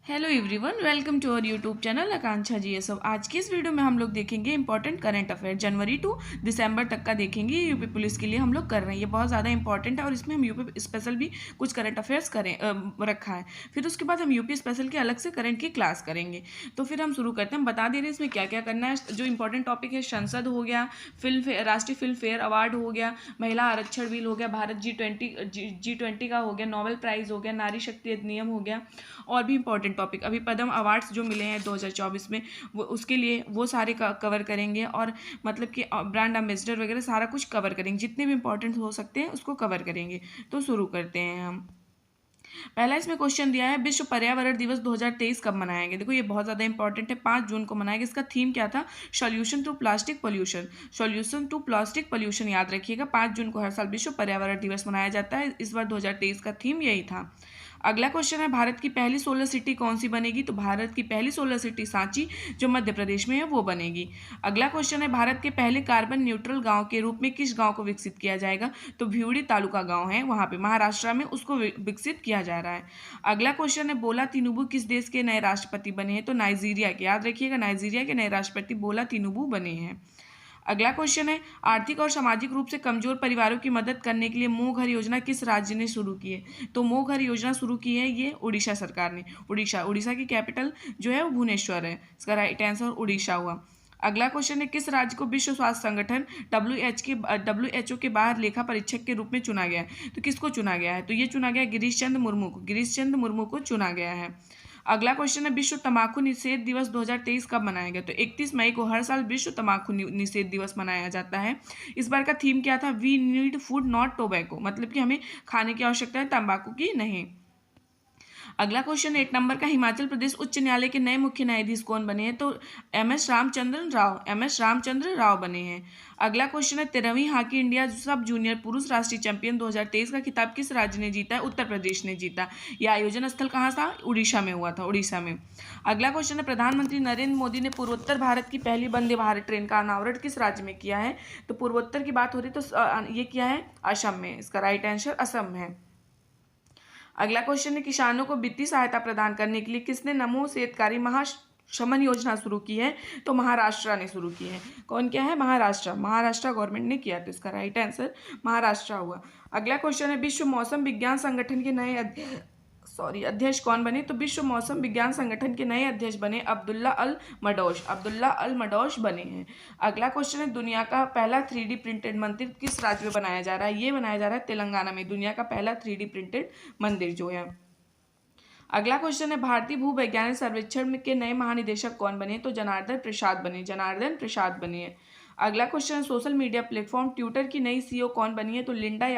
Hello everyone, welcome to our YouTube channel Akanksha GSO. आज की इस वीडियो में हम लोग देखेंगे इंपॉर्टेंट करंट अफेयर जनवरी टू दिसंबर तक का देखेंगे। यूपी पुलिस के लिए हम लोग कर रहे हैं, ये बहुत ज़्यादा इंपॉर्टेंट है और इसमें हम यूपी स्पेशल भी कुछ करंट अफेयर्स रखा है। फिर उसके बाद हम यूपी स्पेशल के अलग से करंट की क्लास करेंगे। तो फिर हम शुरू करते हैं। हम बता दे रहे हैं इसमें क्या क्या करना है। जो इंपॉर्टेंट टॉपिक है, संसद हो गया, राष्ट्रीय फिल्म फेयर अवार्ड हो गया, महिला आरक्षण बिल हो गया, भारत G20 का हो गया, नोबेल प्राइज़ हो गया, नारी शक्ति अधिनियम हो गया, और भी इंपॉर्टेंट टॉपिक अभी पद्म अवार्ड्स जो मिले हैं 2024 में, वो उसके लिए वो सारे कवर करेंगे। और मतलब कि ब्रांड एम्बेसडर वगैरह सारा कुछ कवर करेंगे, जितने भी इंपॉर्टेंट हो सकते हैं उसको कवर करेंगे। तो शुरू करते हैं हम। पहला इसमें क्वेश्चन दिया है, विश्व पर्यावरण दिवस 2023 कब मनाया गया। देखो ये बहुत ज़्यादा इंपॉर्टेंट है, 5 जून को मनाया गया। इसका थीम क्या था? Solution to plastic pollution. Solution to plastic pollution याद रखिएगा। 5 जून को हर साल विश्व पर्यावरण दिवस मनाया जाता है। इस बार 2023 का थीम यही था। अगला क्वेश्चन है, भारत की पहली सोलर सिटी कौन सी बनेगी। तो भारत की पहली सोलर सिटी सांची जो मध्य प्रदेश में है वो बनेगी। अगला क्वेश्चन है, भारत के पहले कार्बन न्यूट्रल गांव के रूप में किस गांव को विकसित किया जाएगा। तो भिवड़ी तालुका गांव है, वहां पे महाराष्ट्र में उसको विकसित किया जा रहा है। अगला क्वेश्चन है, बोला तिनुबू किस देश के नए राष्ट्रपति बने हैं। तो नाइजीरिया के, याद रखिएगा नाइजीरिया के नए राष्ट्रपति बोला तिनुबू बने हैं। अगला क्वेश्चन है, आर्थिक और सामाजिक रूप से कमजोर परिवारों की मदद करने के लिए मोह घर योजना किस राज्य ने शुरू की है। तो मोह घर योजना शुरू की है ये उड़ीसा सरकार ने। उड़ीसा की कैपिटल जो है वो भुवनेश्वर है। इसका राइट आंसर उड़ीसा हुआ। अगला क्वेश्चन है, किस राज्य को विश्व स्वास्थ्य संगठन WHO के बाहर लेखा परीक्षक के रूप में चुना गया है। तो किसको चुना गया है? तो ये चुना गया गिरीश चंद्र मुर्मू को चुना गया है। अगला क्वेश्चन है, विश्व तंबाकू निषेध दिवस 2023 कब मनाया गया। तो 31 मई को हर साल विश्व तंबाकू निषेध दिवस मनाया जाता है। इस बार का थीम क्या था? We need food not tobacco, मतलब कि हमें खाने की आवश्यकता है, तंबाकू की नहीं। अगला क्वेश्चन 8 नंबर का, हिमाचल प्रदेश उच्च न्यायालय के नए मुख्य न्यायाधीश कौन बने हैं। तो एमएस रामचंद्रन राव बने हैं। अगला क्वेश्चन है, 13वीं हॉकी इंडिया सब जूनियर पुरुष राष्ट्रीय चैंपियन 2023 का खिताब किस राज्य ने जीता है। उत्तर प्रदेश ने जीता। यह आयोजन स्थल कहाँ था? उड़ीसा में हुआ था, उड़ीसा में। अगला क्वेश्चन है, प्रधानमंत्री नरेंद्र मोदी ने पूर्वोत्तर भारत की पहली वंदे भारत ट्रेन का अनावरण किस राज्य में किया है। तो पूर्वोत्तर की बात हो रही तो ये किया है असम में। इसका राइट आंसर असम है। अगला क्वेश्चन है, किसानों को वित्तीय सहायता प्रदान करने के लिए किसने नमो शेतकारी महाशमन योजना शुरू की है। तो महाराष्ट्र ने शुरू की है। कौन क्या है? महाराष्ट्र गवर्नमेंट ने किया। तो इसका राइट आंसर महाराष्ट्र हुआ। अगला क्वेश्चन है, विश्व मौसम विज्ञान संगठन के नए अध्यक्ष कौन बने। तो विश्व मौसम विज्ञान संगठन के नए अध्यक्ष बने अब्दुल्ला अल मडोश बने हैं। अगला क्वेश्चन है, दुनिया का पहला 3D प्रिंटेड मंदिर किस राज्य में बनाया जा रहा है। ये बनाया जा रहा है तेलंगाना में, दुनिया का पहला 3D प्रिंटेड मंदिर जो है। अगला क्वेश्चन है, भारतीय भूवैज्ञानिक सर्वेक्षण के नए महानिदेशक कौन बने। तो जनार्दन प्रसाद बने हैं। अगला क्वेश्चन है, सोशल मीडिया प्लेटफॉर्म ट्विटर की नई CEO कौन बनी है। तो लिंडा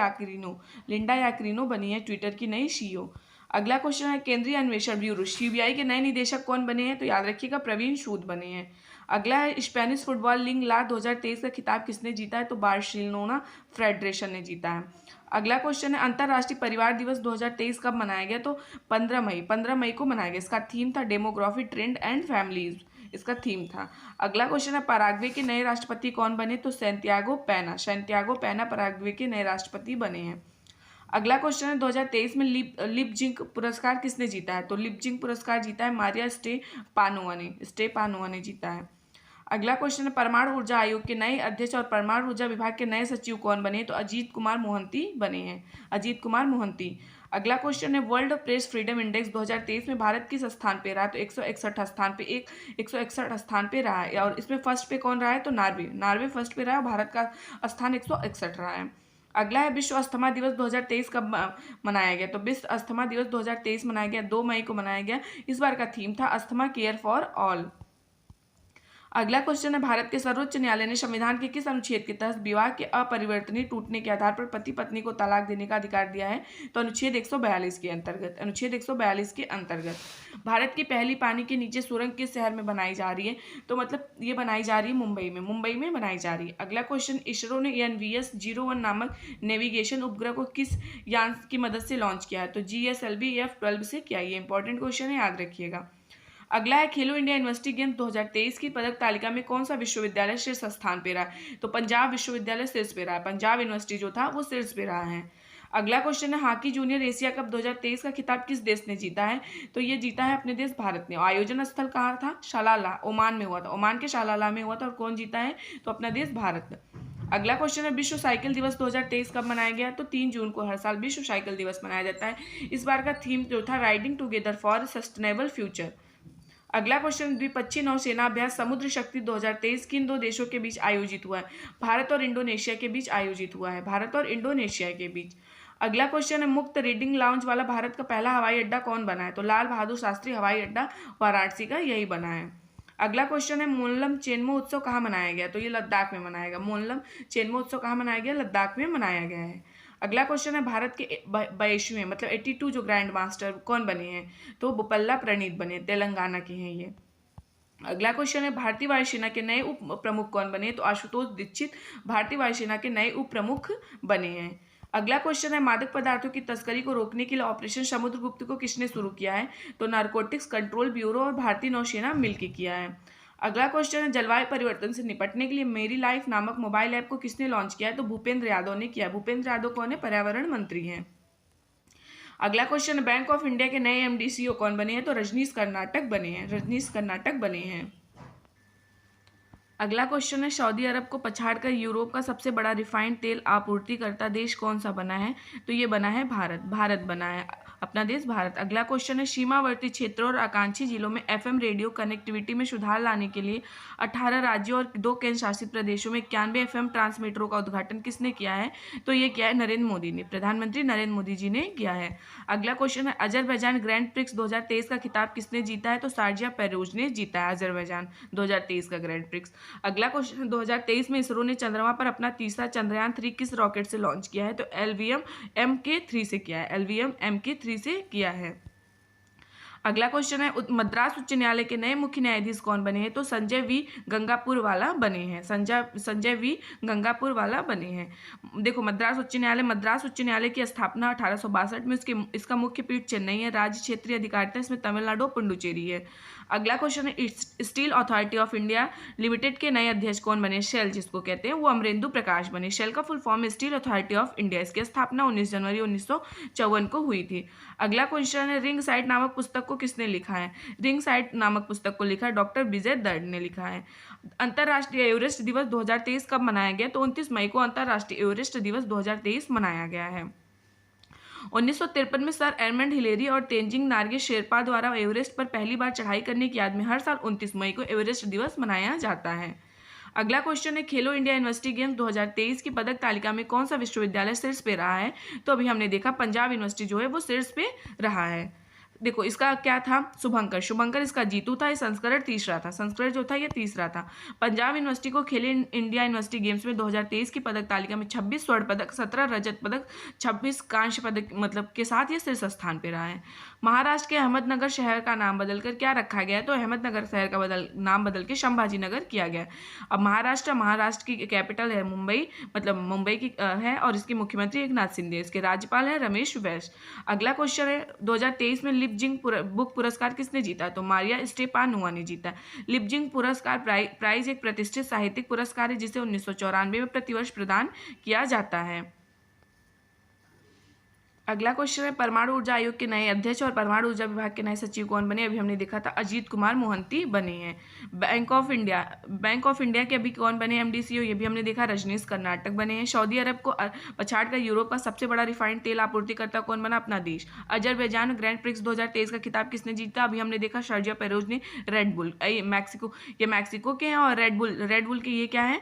याक्रिनो बनी है ट्विटर की नई CEO। अगला क्वेश्चन है, केंद्रीय अन्वेषण ब्यूरो CBI के नए निदेशक कौन बने हैं। तो याद रखिएगा प्रवीण सूद बने हैं। अगला है, स्पेनिश फुटबॉल लीग ला 2023 का खिताब किसने जीता है। तो बार्सिलोना फेडरेशन ने जीता है। अगला क्वेश्चन है, अंतर्राष्ट्रीय परिवार दिवस 2023 कब मनाया गया। तो 15 मई को मनाया गया। इसका थीम था डेमोग्राफी ट्रेंड एंड फैमिलीज, इसका थीम था। अगला क्वेश्चन है, पराग्वे के नए राष्ट्रपति कौन बने। तो सैंटियागो पैना पराग्वे के नए राष्ट्रपति बने हैं। अगला क्वेश्चन है, 2023 में लिपजिंक पुरस्कार किसने जीता है। तो लिपजिंक पुरस्कार जीता है मारिया स्टेपानोवा ने जीता है। अगला क्वेश्चन है, परमाणु ऊर्जा आयोग के नए अध्यक्ष और परमाणु ऊर्जा विभाग के नए सचिव कौन बने। तो अजीत कुमार मोहंती बने हैं। अगला क्वेश्चन है, वर्ल्ड प्रेस फ्रीडम इंडेक्स 2023 में भारत किस स्थान पे रहा। तो 161 स्थान पे रहा है। और इसमें फर्स्ट पे कौन रहा है। तो नार्वे फर्स्ट पे रहा है। भारत का स्थान 161 रहा है। अगला है, विश्व अस्थमा दिवस 2023 कब मनाया गया। तो विश्व अस्थमा दिवस 2023 मनाया गया 2 मई को मनाया गया। इस बार का थीम था अस्थमा केयर फॉर ऑल। अगला क्वेश्चन है, भारत के सर्वोच्च न्यायालय ने संविधान के किस अनुच्छेद के तहत विवाह के अपरिवर्तनीय टूटने के आधार पर पति पत्नी को तलाक देने का अधिकार दिया है। तो अनुच्छेद 142 के अंतर्गत भारत की पहली पानी के नीचे सुरंग किस शहर में बनाई जा रही है। तो मतलब ये बनाई जा रही है मुंबई में बनाई जा रही है। अगला क्वेश्चन, इसरो ने NVS-01 नामक नेविगेशन उपग्रह को किस यान की मदद से लॉन्च किया है। तो GSLV F-12 से किया। ये इंपॉर्टेंट क्वेश्चन है, याद रखिएगा। अगला है, खेलो इंडिया यूनिवर्सिटी गेम्स 2023 की पदक तालिका में कौन सा विश्वविद्यालय शीर्ष स्थान पे रहा है। तो पंजाब विश्वविद्यालय शीर्ष पे रहा है। पंजाब यूनिवर्सिटी जो था वो शीर्ष पे रहा है। अगला क्वेश्चन है हॉकी जूनियर एशिया कप 2023 का खिताब किस देश ने जीता है? तो ये जीता है अपने देश भारत ने। आयोजन स्थल कहाँ था? शालाला, ओमान में हुआ था। ओमान के शालाला में हुआ था। और कौन जीता है? तो अपना देश भारत। अगला क्वेश्चन है विश्व साइकिल दिवस 2023 कब मनाया गया? तो 3 जून को हर साल विश्व साइकिल दिवस मनाया जाता है। इस बार का थीम जो था riding together for sustainable future. अगला क्वेश्चन द्विपक्षीय नौसेना अभ्यास समुद्र शक्ति 2023 किन दो देशों के बीच आयोजित हुआ है? भारत और इंडोनेशिया के बीच आयोजित हुआ है। भारत और इंडोनेशिया के बीच। अगला क्वेश्चन है मुक्त रीडिंग लाउंज वाला भारत का पहला हवाई अड्डा कौन बना है? तो लाल बहादुर शास्त्री हवाई अड्डा वाराणसी का यही बना है। अगला क्वेश्चन है मोनलम चेनमो उत्सव कहाँ मनाया गया? तो ये लद्दाख में मनाया गया। मोनलम चेनमो उत्सव कहाँ मनाया गया? लद्दाख में मनाया गया है। अगला क्वेश्चन है भारत के 82वें मतलब 82 जो ग्रैंड मास्टर कौन बने हैं? तो बोपल्ला प्रणीत बने, तेलंगाना के हैं ये। अगला क्वेश्चन है भारतीय वायुसेना के नए उप प्रमुख कौन बने? तो आशुतोष दीक्षित भारतीय वायुसेना के नए उप प्रमुख बने हैं। अगला क्वेश्चन है मादक पदार्थों की तस्करी को रोकने के लिए ऑपरेशन समुद्रगुप्त को किसने शुरू किया है? तो नारकोटिक्स कंट्रोल ब्यूरो और भारतीय नौसेना मिलकर किया है। अगला क्वेश्चन है जलवायु परिवर्तन से निपटने के लिए मेरी लाइफ नामक मोबाइल ऐप को किसने लॉन्च किया है? तो भूपेंद्र यादव ने किया। भूपेंद्र यादव कौन है? पर्यावरण मंत्री हैं। अगला क्वेश्चन है बैंक ऑफ इंडिया के नए MD CEO कौन बने हैं? तो रजनीश कर्नाटक बने हैं। रजनीश कर्नाटक बने हैं। अगला क्वेश्चन है सऊदी अरब को पछाड़कर यूरोप का सबसे बड़ा रिफाइंड तेल आपूर्तिकर्ता देश कौन सा बना है? तो ये बना है भारत। भारत बना है अपना देश भारत। अगला क्वेश्चन है सीमावर्ती क्षेत्रों और आकांक्षी जिलों में FM रेडियो कनेक्टिविटी में सुधार लाने के लिए 18 राज्यों और 2 केंद्र शासित प्रदेशों में 91 FM ट्रांसमीटरों का उद्घाटन किसने किया है? तो ये किया है नरेंद्र मोदी ने। प्रधानमंत्री नरेंद्र मोदी जी ने किया है। अगला क्वेश्चन है अजरबैजान ग्रैंड प्रिक्स 2023 का खिताब किसने जीता है? तो शारजिया पेरोज ने जीता है अजरबैजान 2023 का ग्रैंड प्रिक्स। अगला क्वेश्चन 2023 में इसरो ने चंद्रमा पर अपना तीसरा चंद्रयान 3 किस रॉकेट से लॉन्च किया है? तो LVM MK3 से किया है। LVM MK3 से किया है। अगला क्वेश्चन है मद्रास उच्च न्यायालय के नए मुख्य न्यायाधीश कौन बने हैं? तो संजय V गंगापुर वाला बने हैं। संजय V गंगापुर वाला बने हैं। देखो मद्रास उच्च न्यायालय की स्थापना 1862 में इसका मुख्य पीठ चेन्नई है। राज्य क्षेत्रीय अधिकारिता इसमें तमिलनाडु पुडुचेरी है। अगला क्वेश्चन है steel authority of India limited के नए अध्यक्ष कौन बने? शेल जिसको कहते हैं वो अमरेंदु प्रकाश बने। शेल का full form steel authority of India. इसकी स्थापना 19 जनवरी 1954 को हुई थी। अगला क्वेश्चन है रिंग साइट नामक पुस्तक को किसने लिखा है? रिंग साइट नामक पुस्तक को लिखा है डॉक्टर विजय दर्ड ने लिखा है। अंतर्राष्ट्रीय एवरेस्ट दिवस 2023 कब मनाया गया? तो 29 मई को अंतर्राष्ट्रीय एवरेस्ट दिवस 2023 मनाया गया है। 1953 में सर एडमंड हिलेरी और तेंजिंग नार्गे शेरपा द्वारा एवरेस्ट पर पहली बार चढ़ाई करने की याद में हर साल 29 मई को एवरेस्ट दिवस मनाया जाता है। अगला क्वेश्चन है खेलो इंडिया यूनिवर्सिटी गेम्स 2023 की पदक तालिका में कौन सा विश्वविद्यालय शीर्ष पे रहा है? तो अभी हमने देखा पंजाब यूनिवर्सिटी जो है वो शीर्ष पे रहा है। देखो इसका क्या था? शुभंकर इसका जीतू था। ये संस्करण तीसरा था। संस्करण जो था ये तीसरा था। पंजाब यूनिवर्सिटी को खेलो इंडिया यूनिवर्सिटी गेम्स में 2023 की पदक तालिका में 26 स्वर्ण पदक, 17 रजत पदक, 26 कांस्य पदक मतलब के साथ ये शीर्ष स्थान पे रहा है। महाराष्ट्र के अहमदनगर शहर का नाम बदलकर क्या रखा गया? तो अहमदनगर शहर का नाम बदल के संभाजी नगर किया गया। अब महाराष्ट्र की कैपिटल है मुंबई, मतलब मुंबई की है और इसके मुख्यमंत्री एकनाथ शिंदे। इसके राज्यपाल है रमेश बैस। अगला क्वेश्चन है 2023 में लिपजिंग बुक पुरस्कार किसने जीता? तो मारिया स्टेपानोवा ने जीता। लिपजिंग पुरस्कार प्राइज एक प्रतिष्ठित साहित्यिक पुरस्कार है जिसे 1994 में प्रतिवर्ष प्रदान किया जाता है। अगला क्वेश्चन है परमाणु ऊर्जा आयोग के नए अध्यक्ष और परमाणु ऊर्जा विभाग के नए सचिव कौन बने? अभी हमने देखा था अजीत कुमार मोहंती बने हैं। बैंक ऑफ इंडिया के अभी कौन बने MD CEO? ये भी हमने देखा रजनीश कर्नाटक बने हैं। सऊदी अरब को पछाड़कर यूरोप का सबसे बड़ा रिफाइंड तेल आपूर्तिकर्ता कौन बना? अपना देश। अजरबैजान ग्रैंड प्रिक्स 2023 का खिताब किसने जीता? अभी हमने देखा शारजिया पेरोज ने। रेड बुल मैक्सिको के हैं और रेड बुल के ये क्या है?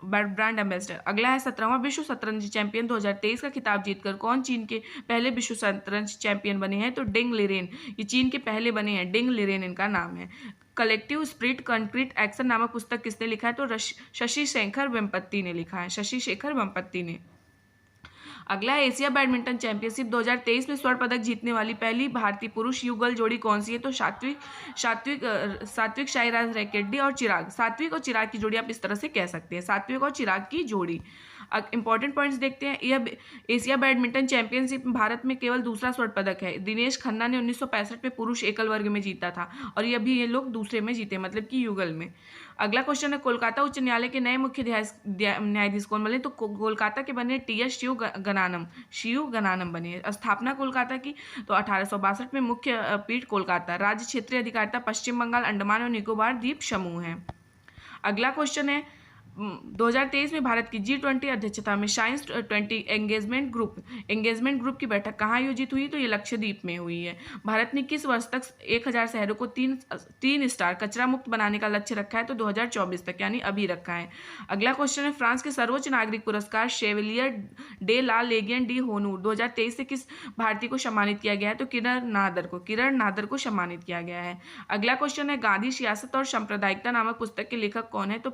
Brand ambassador. अगला है 17वां विश्व शतरंज चैंपियन 2023 का खिताब जीतकर कौन चीन के पहले विश्व शतरंज चैंपियन बने हैं? तो डेंग लिरेन। ये चीन के पहले बने हैं। डेंग लिरेन इनका नाम है। कलेक्टिव स्पिरिट कंक्रीट एक्शन नामक पुस्तक किसने लिखा है? तो शशि शेखर वेम्पत्ति ने लिखा है। शशि शेखर वेम्पत्ति ने। अगला है एशिया बैडमिंटन चैंपियनशिप 2023 में स्वर्ण पदक जीतने वाली पहली भारतीय पुरुष युगल जोड़ी कौन सी है? तो सात्विक साईराज रैंकिरेड्डी और चिराग। सात्विक और चिराग की जोड़ी आप इस तरह से कह सकते हैं, सात्विक और चिराग की जोड़ी। इंपॉर्टेंट पॉइंट्स देखते हैं। यह एशिया बैडमिंटन चैंपियनशिप में भारत में केवल दूसरा स्वर्ण पदक है। दिनेश खन्ना ने 1965 में पुरुष एकल वर्ग में जीता था और ये अभी ये लोग दूसरे में जीते, मतलब कि युगल में। अगला क्वेश्चन है, कोलकाता उच्च न्यायालय के नए मुख्य न्यायाधीश कौन बने? तो कोलकाता के बने टी.एस. शिव गनानम बने। स्थापना कोलकाता की, तो 1862 में। मुख्य पीठ कोलकाता। राज्य क्षेत्रीय अधिकारिता पश्चिम बंगाल, अंडमान और निकोबार द्वीप समूह है। अगला क्वेश्चन है, 2023 में भारत की G20 अध्यक्षता में साइंस 20 एंगेजमेंट ग्रुप की बैठक कहाँ आयोजित हुई? तो ये लक्षद्वीप में हुई है। भारत ने किस वर्ष तक 1000 शहरों को 3 स्टार कचरा मुक्त बनाने का लक्ष्य रखा है? तो 2024 तक, यानी अभी रखा है। अगला क्वेश्चन है, फ्रांस के सर्वोच्च नागरिक पुरस्कार शेवलियर डे ला लेगियन डी होनूर 2023 से किस भारतीय को सम्मानित किया गया है? तो किरण नादर को सम्मानित किया गया है। अगला क्वेश्चन है, गांधी सियासत और सांप्रदायिकता नामक पुस्तक के लेखक कौन है? तो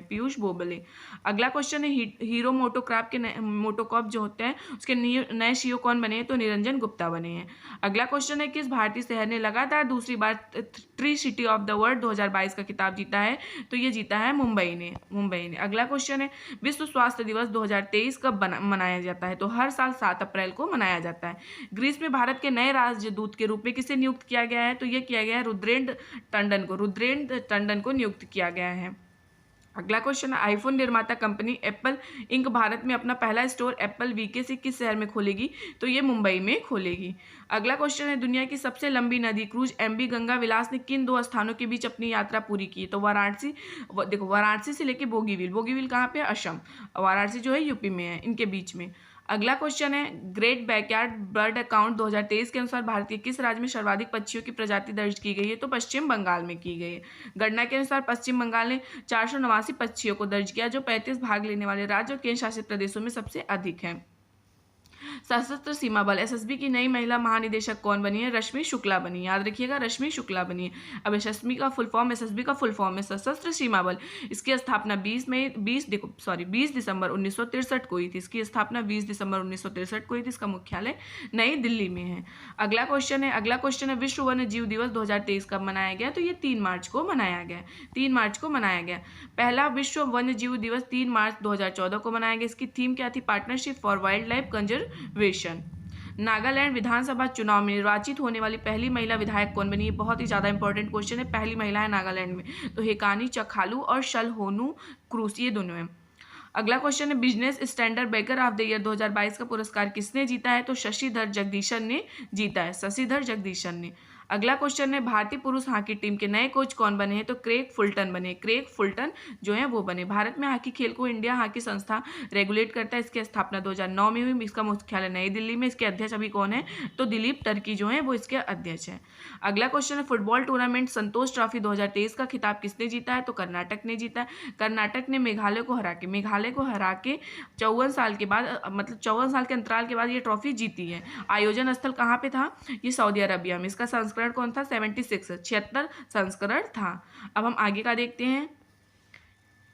पीयूष बोबले। अगला क्वेश्चन है, हीरो मोटोकॉर्प जो होते हैं उसके नए सीईओ कौन बने हैं? तो निरंजन गुप्ता बने हैं। अगला क्वेश्चन है, किस भारतीय शहर ने लगातार दूसरी बार tree city of the world 2022 का खिताब जीता है? तो ये जीता है मुंबई ने। अगला क्वेश्चन है, विश्व स्वास्थ्य दिवस 2023 कब मनाया जाता है? तो हर साल 7 अप्रैल को मनाया जाता है। ग्रीस में भारत के नए राजदूत के रूप में किसे नियुक्त किया गया है? तो ये किया गया है रुद्रेंद्र टंडन को नियुक्त किया गया है। अगला क्वेश्चन है, आईफोन निर्माता कंपनी एप्पल इंक भारत में अपना पहला स्टोर एप्पल वीके किस शहर में खोलेगी? तो ये मुंबई में खोलेगी। अगला क्वेश्चन है, दुनिया की सबसे लंबी नदी क्रूज MV गंगा विलास ने किन 2 स्थानों के बीच अपनी यात्रा पूरी की? तो वाराणसी से लेके बोगीविल कहाँ पे? असम। वाराणसी जो है यूपी में है, इनके बीच में। अगला क्वेश्चन है, ग्रेट बैकयार्ड बर्ड अकाउंट 2023 के अनुसार भारतीय किस राज्य में सर्वाधिक पक्षियों की प्रजाति दर्ज की गई है? तो पश्चिम बंगाल में की गई है। गणना के अनुसार पश्चिम बंगाल ने 489 पक्षियों को दर्ज किया, जो 35 भाग लेने वाले राज्य और केंद्र शासित प्रदेशों में सबसे अधिक है। सशस्त्र सीमा बल SSB की नई महिला महानिदेशक कौन बनी है? रश्मि शुक्ला बनी। याद रखिएगा, रश्मि शुक्ला बनी है। अब SSB का फुल फॉर्म है सशस्त्र सीमा बल। इसकी स्थापना 20 दिसंबर 1963 को हुई थी। इसकी स्थापना 20 दिसंबर 1963 को हुई थी। इसका मुख्यालय नई दिल्ली में है। अगला क्वेश्चन है, विश्व वन्य जीव दिवस 2023 कब मनाया गया? तो ये 3 मार्च को मनाया गया। पहला विश्व वन्य जीव दिवस 3 मार्च 2014 को मनाया गया। इसकी थीम क्या थी? Partnership for wildlife conservation. Nagaland विधानसभा चुनाव में निर्वाचित होने वाली पहली महिला विधायक कौन बनी? है बहुत ही ज्यादा इंपॉर्टेंट क्वेश्चन है। पहली महिला है नागालैंड में, तो हेकानी चखालू और शलहोनू क्रूस, ये दोनों हैं। अगला क्वेश्चन है, business standard baker of the year 2022 का पुरस्कार किसने जीता है? तो शशिधर जगदीशन ने जीता है। अगला क्वेश्चन है, भारतीय पुरुष हॉकी टीम के नए कोच कौन बने हैं? तो क्रेग फुलटन जो है वो बने। भारत में हॉकी खेल को इंडिया हॉकी संस्था रेगुलेट करता है। इसकी स्थापना 2009 में हुई। इसका मुख्यालय नई दिल्ली में। इसके अध्यक्ष अभी कौन है? तो दिलीप टर्की जो है वो इसके अध्यक्ष है। अगला क्वेश्चन है, फुटबॉल टूर्नामेंट संतोष ट्रॉफी 2023 का खिताब किसने जीता है? तो कर्नाटक ने जीता है। कर्नाटक ने मेघालय को हरा के 54 साल के बाद, मतलब 54 साल के अंतराल के बाद ये ट्रॉफी जीती है। आयोजन स्थल कहाँ पे था? ये सऊदी अरबिया में। इसका संस्करण कौन था? 76 संस्करण था। अब हम आगे का देखते हैं।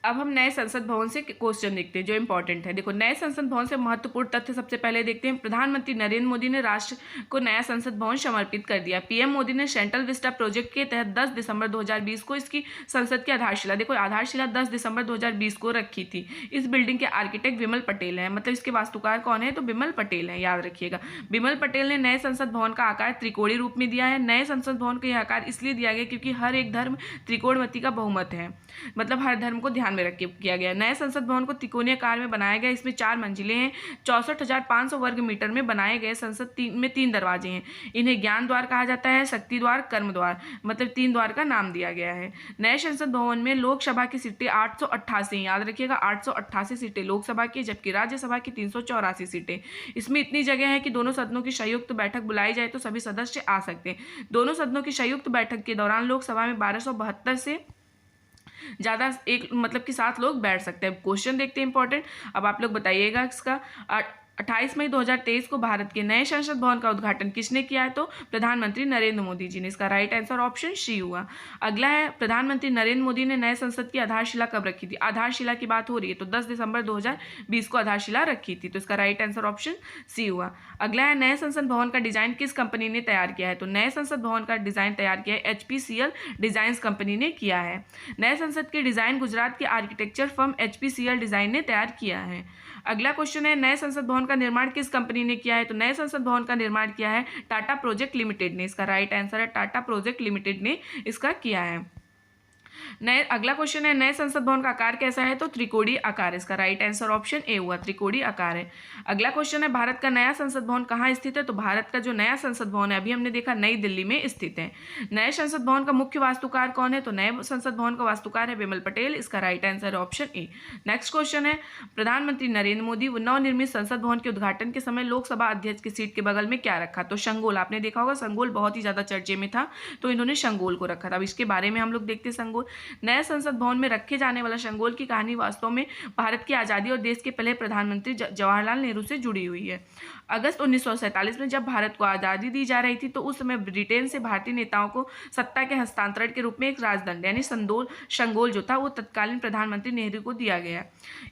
अब हम नए संसद भवन से क्वेश्चन देखते हैं जो इंपॉर्टेंट है। देखो, नए संसद भवन से महत्वपूर्ण तथ्य सबसे पहले देखते हैं। प्रधानमंत्री नरेंद्र मोदी ने राष्ट्र को नया संसद भवन समर्पित कर दिया। पीएम मोदी ने सेंट्रल विस्टा प्रोजेक्ट के तहत 10 दिसंबर 2020 को इसकी संसद की आधारशिला, देखो आधारशिला 10 दिसंबर 2020 को रखी थी। इस बिल्डिंग के आर्किटेक्ट विमल पटेल हैं, मतलब इसके वास्तुकार कौन है? तो विमल पटेल है। याद रखिएगा, विमल पटेल ने नए संसद भवन का आकार त्रिकोणीय रूप में दिया है। नए संसद भवन का यह आकार इसलिए दिया गया क्योंकि हर एक धर्म त्रिकोणमति का बहुमत है, मतलब हर धर्म को ध्यान में रख के किया गया। नए संसद भवन को त्रिकोणीय आकार में बनाया गया। इसमें 4 मंजिलें हैं। 64,500 वर्ग मीटर में बनाए गए संसद में 3 दरवाजे हैं। इन्हें ज्ञान द्वार कहा जाता है, शक्ति द्वार, कर्म द्वार, मतलब 3 द्वार का नाम दिया गया है। नए संसद भवन में लोकसभा की सीटें 888, याद रखिएगा 888 सीटें लोकसभा की, जबकि राज्यसभा की 384 सीटें। इसमें इतनी जगह है कि दोनों सदनों की संयुक्त बैठक बुलाई जाए तो सभी सदस्य आ सकते हैं। दोनों सदनों की संयुक्त बैठक के दौरान लोकसभा में 1272 से ज़्यादा मतलब कि 7 लोग बैठ सकते हैं। क्वेश्चन देखते हैं इंपॉर्टेंट। अब आप लोग बताइएगा इसका। 28 मई 2023 को भारत के नए संसद भवन का उद्घाटन किसने किया है? तो प्रधानमंत्री नरेंद्र मोदी जी ने। इसका राइट आंसर ऑप्शन सी हुआ। अगला है, प्रधानमंत्री नरेंद्र मोदी ने नए संसद की आधारशिला कब रखी थी? आधारशिला की बात हो रही है तो 10 दिसंबर 2020 को आधारशिला रखी थी, तो इसका राइट आंसर ऑप्शन सी हुआ। अगला है, नए संसद भवन का डिजाइन किस कंपनी ने तैयार किया है? तो नए संसद भवन का डिजाइन तैयार किया है HPCL डिजाइन्स कंपनी ने किया है। नए संसद के डिजाइन गुजरात के आर्किटेक्चर फर्म HPCL डिजाइन ने तैयार किया है। अगला क्वेश्चन है, नए संसद भवन का निर्माण किस कंपनी ने किया है? तो नए संसद भवन का निर्माण किया है टाटा प्रोजेक्ट लिमिटेड ने। इसका राइट आंसर है टाटा प्रोजेक्ट लिमिटेड ने इसका किया है। अगला क्वेश्चन है, नए संसद भवन का आकार कैसा है? तो त्रिकोणीय आकार। इसका राइट आंसर ऑप्शन ए हुआ, त्रिकोणीय आकार है। अगला क्वेश्चन है, भारत का नया संसद भवन कहाँ स्थित है? तो भारत का जो नया संसद भवन है अभी हमने देखा नई दिल्ली में स्थित है। नए संसद भवन का मुख्य वास्तुकार कौन है? तो नए संसद भवन का वास्तुकार है विमल पटेल। इसका राइट आंसर है ऑप्शन ए। नेक्स्ट क्वेश्चन है, प्रधानमंत्री नरेंद्र मोदी नवनिर्मित संसद भवन के उद्घाटन के समय लोकसभा अध्यक्ष की सीट के बगल में क्या रखा? तो शंगोल। आपने देखा होगा शंगोल बहुत ही ज्यादा चर्चे में था, तो इन्होंने शंगोल को रखा था। अब इसके बारे में हम लोग देखते हैं। शंगोल, नए संसद भवन में रखे जाने वाला शंगोल की कहानी वास्तव में भारत की आज़ादी और देश के पहले प्रधानमंत्री जवाहरलाल नेहरू से जुड़ी हुई है। अगस्त 1947 में जब भारत को आज़ादी दी जा रही थी तो उस समय ब्रिटेन से भारतीय नेताओं को सत्ता के हस्तांतरण के रूप में एक राजदंड यानी शंगोल जो था वो तत्कालीन प्रधानमंत्री नेहरू को दिया गया।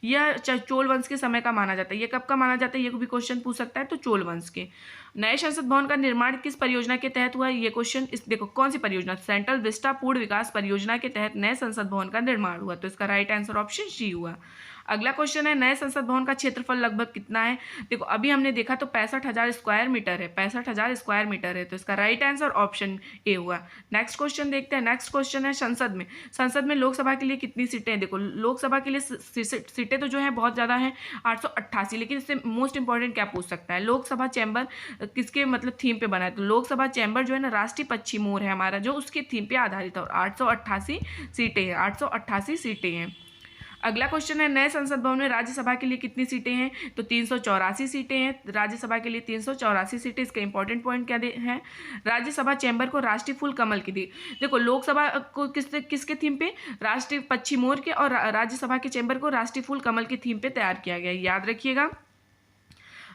यह चोल वंश के समय का माना जाता है। ये कब का माना जाता है ये भी क्वेश्चन पूछ सकता है, तो चोल वंश के। नए संसद भवन का निर्माण किस परियोजना के तहत हुआ? ये क्वेश्चन देखो कौन सी परियोजना? सेंट्रल विस्टा पूर्ण विकास परियोजना के तहत नए संसद भवन का निर्माण हुआ, तो इसका राइट आंसर ऑप्शन सी हुआ। अगला क्वेश्चन है, नए संसद भवन का क्षेत्रफल लगभग कितना है? देखो अभी हमने देखा तो 65,000 स्क्वायर मीटर है, 65,000 स्क्वायर मीटर है, तो इसका राइट आंसर ऑप्शन ए हुआ। नेक्स्ट क्वेश्चन देखते हैं। नेक्स्ट क्वेश्चन है, संसद में लोकसभा के लिए कितनी सीटें हैं? देखो लोकसभा के लिए सीटें तो जो है बहुत ज़्यादा हैं, 888, लेकिन इससे मोस्ट इंपॉर्टेंट क्या पूछ सकता है? लोकसभा चैम्बर किसके मतलब थीम पे बना है? तो लोकसभा चैम्बर जो है ना राष्ट्रीय पक्षी मोर है हमारा, जो उसके थीम पे आधारित है, और 888 सीटें हैं, 888 सीटें हैं। अगला क्वेश्चन है, नए संसद भवन में राज्यसभा के लिए कितनी सीटें हैं? तो 384 सीटें हैं राज्यसभा के लिए, 384 सीटें। इसका इंपॉर्टेंट पॉइंट क्या है? राज्यसभा चैम्बर को राष्ट्रीय फूल कमल की दी। देखो लोकसभा को किसके थीम पे? राष्ट्रीय पक्षी मोर के, और राज्यसभा के चैम्बर को राष्ट्रीय फूल कमल की थीम पे तैयार किया गया, याद रखिएगा।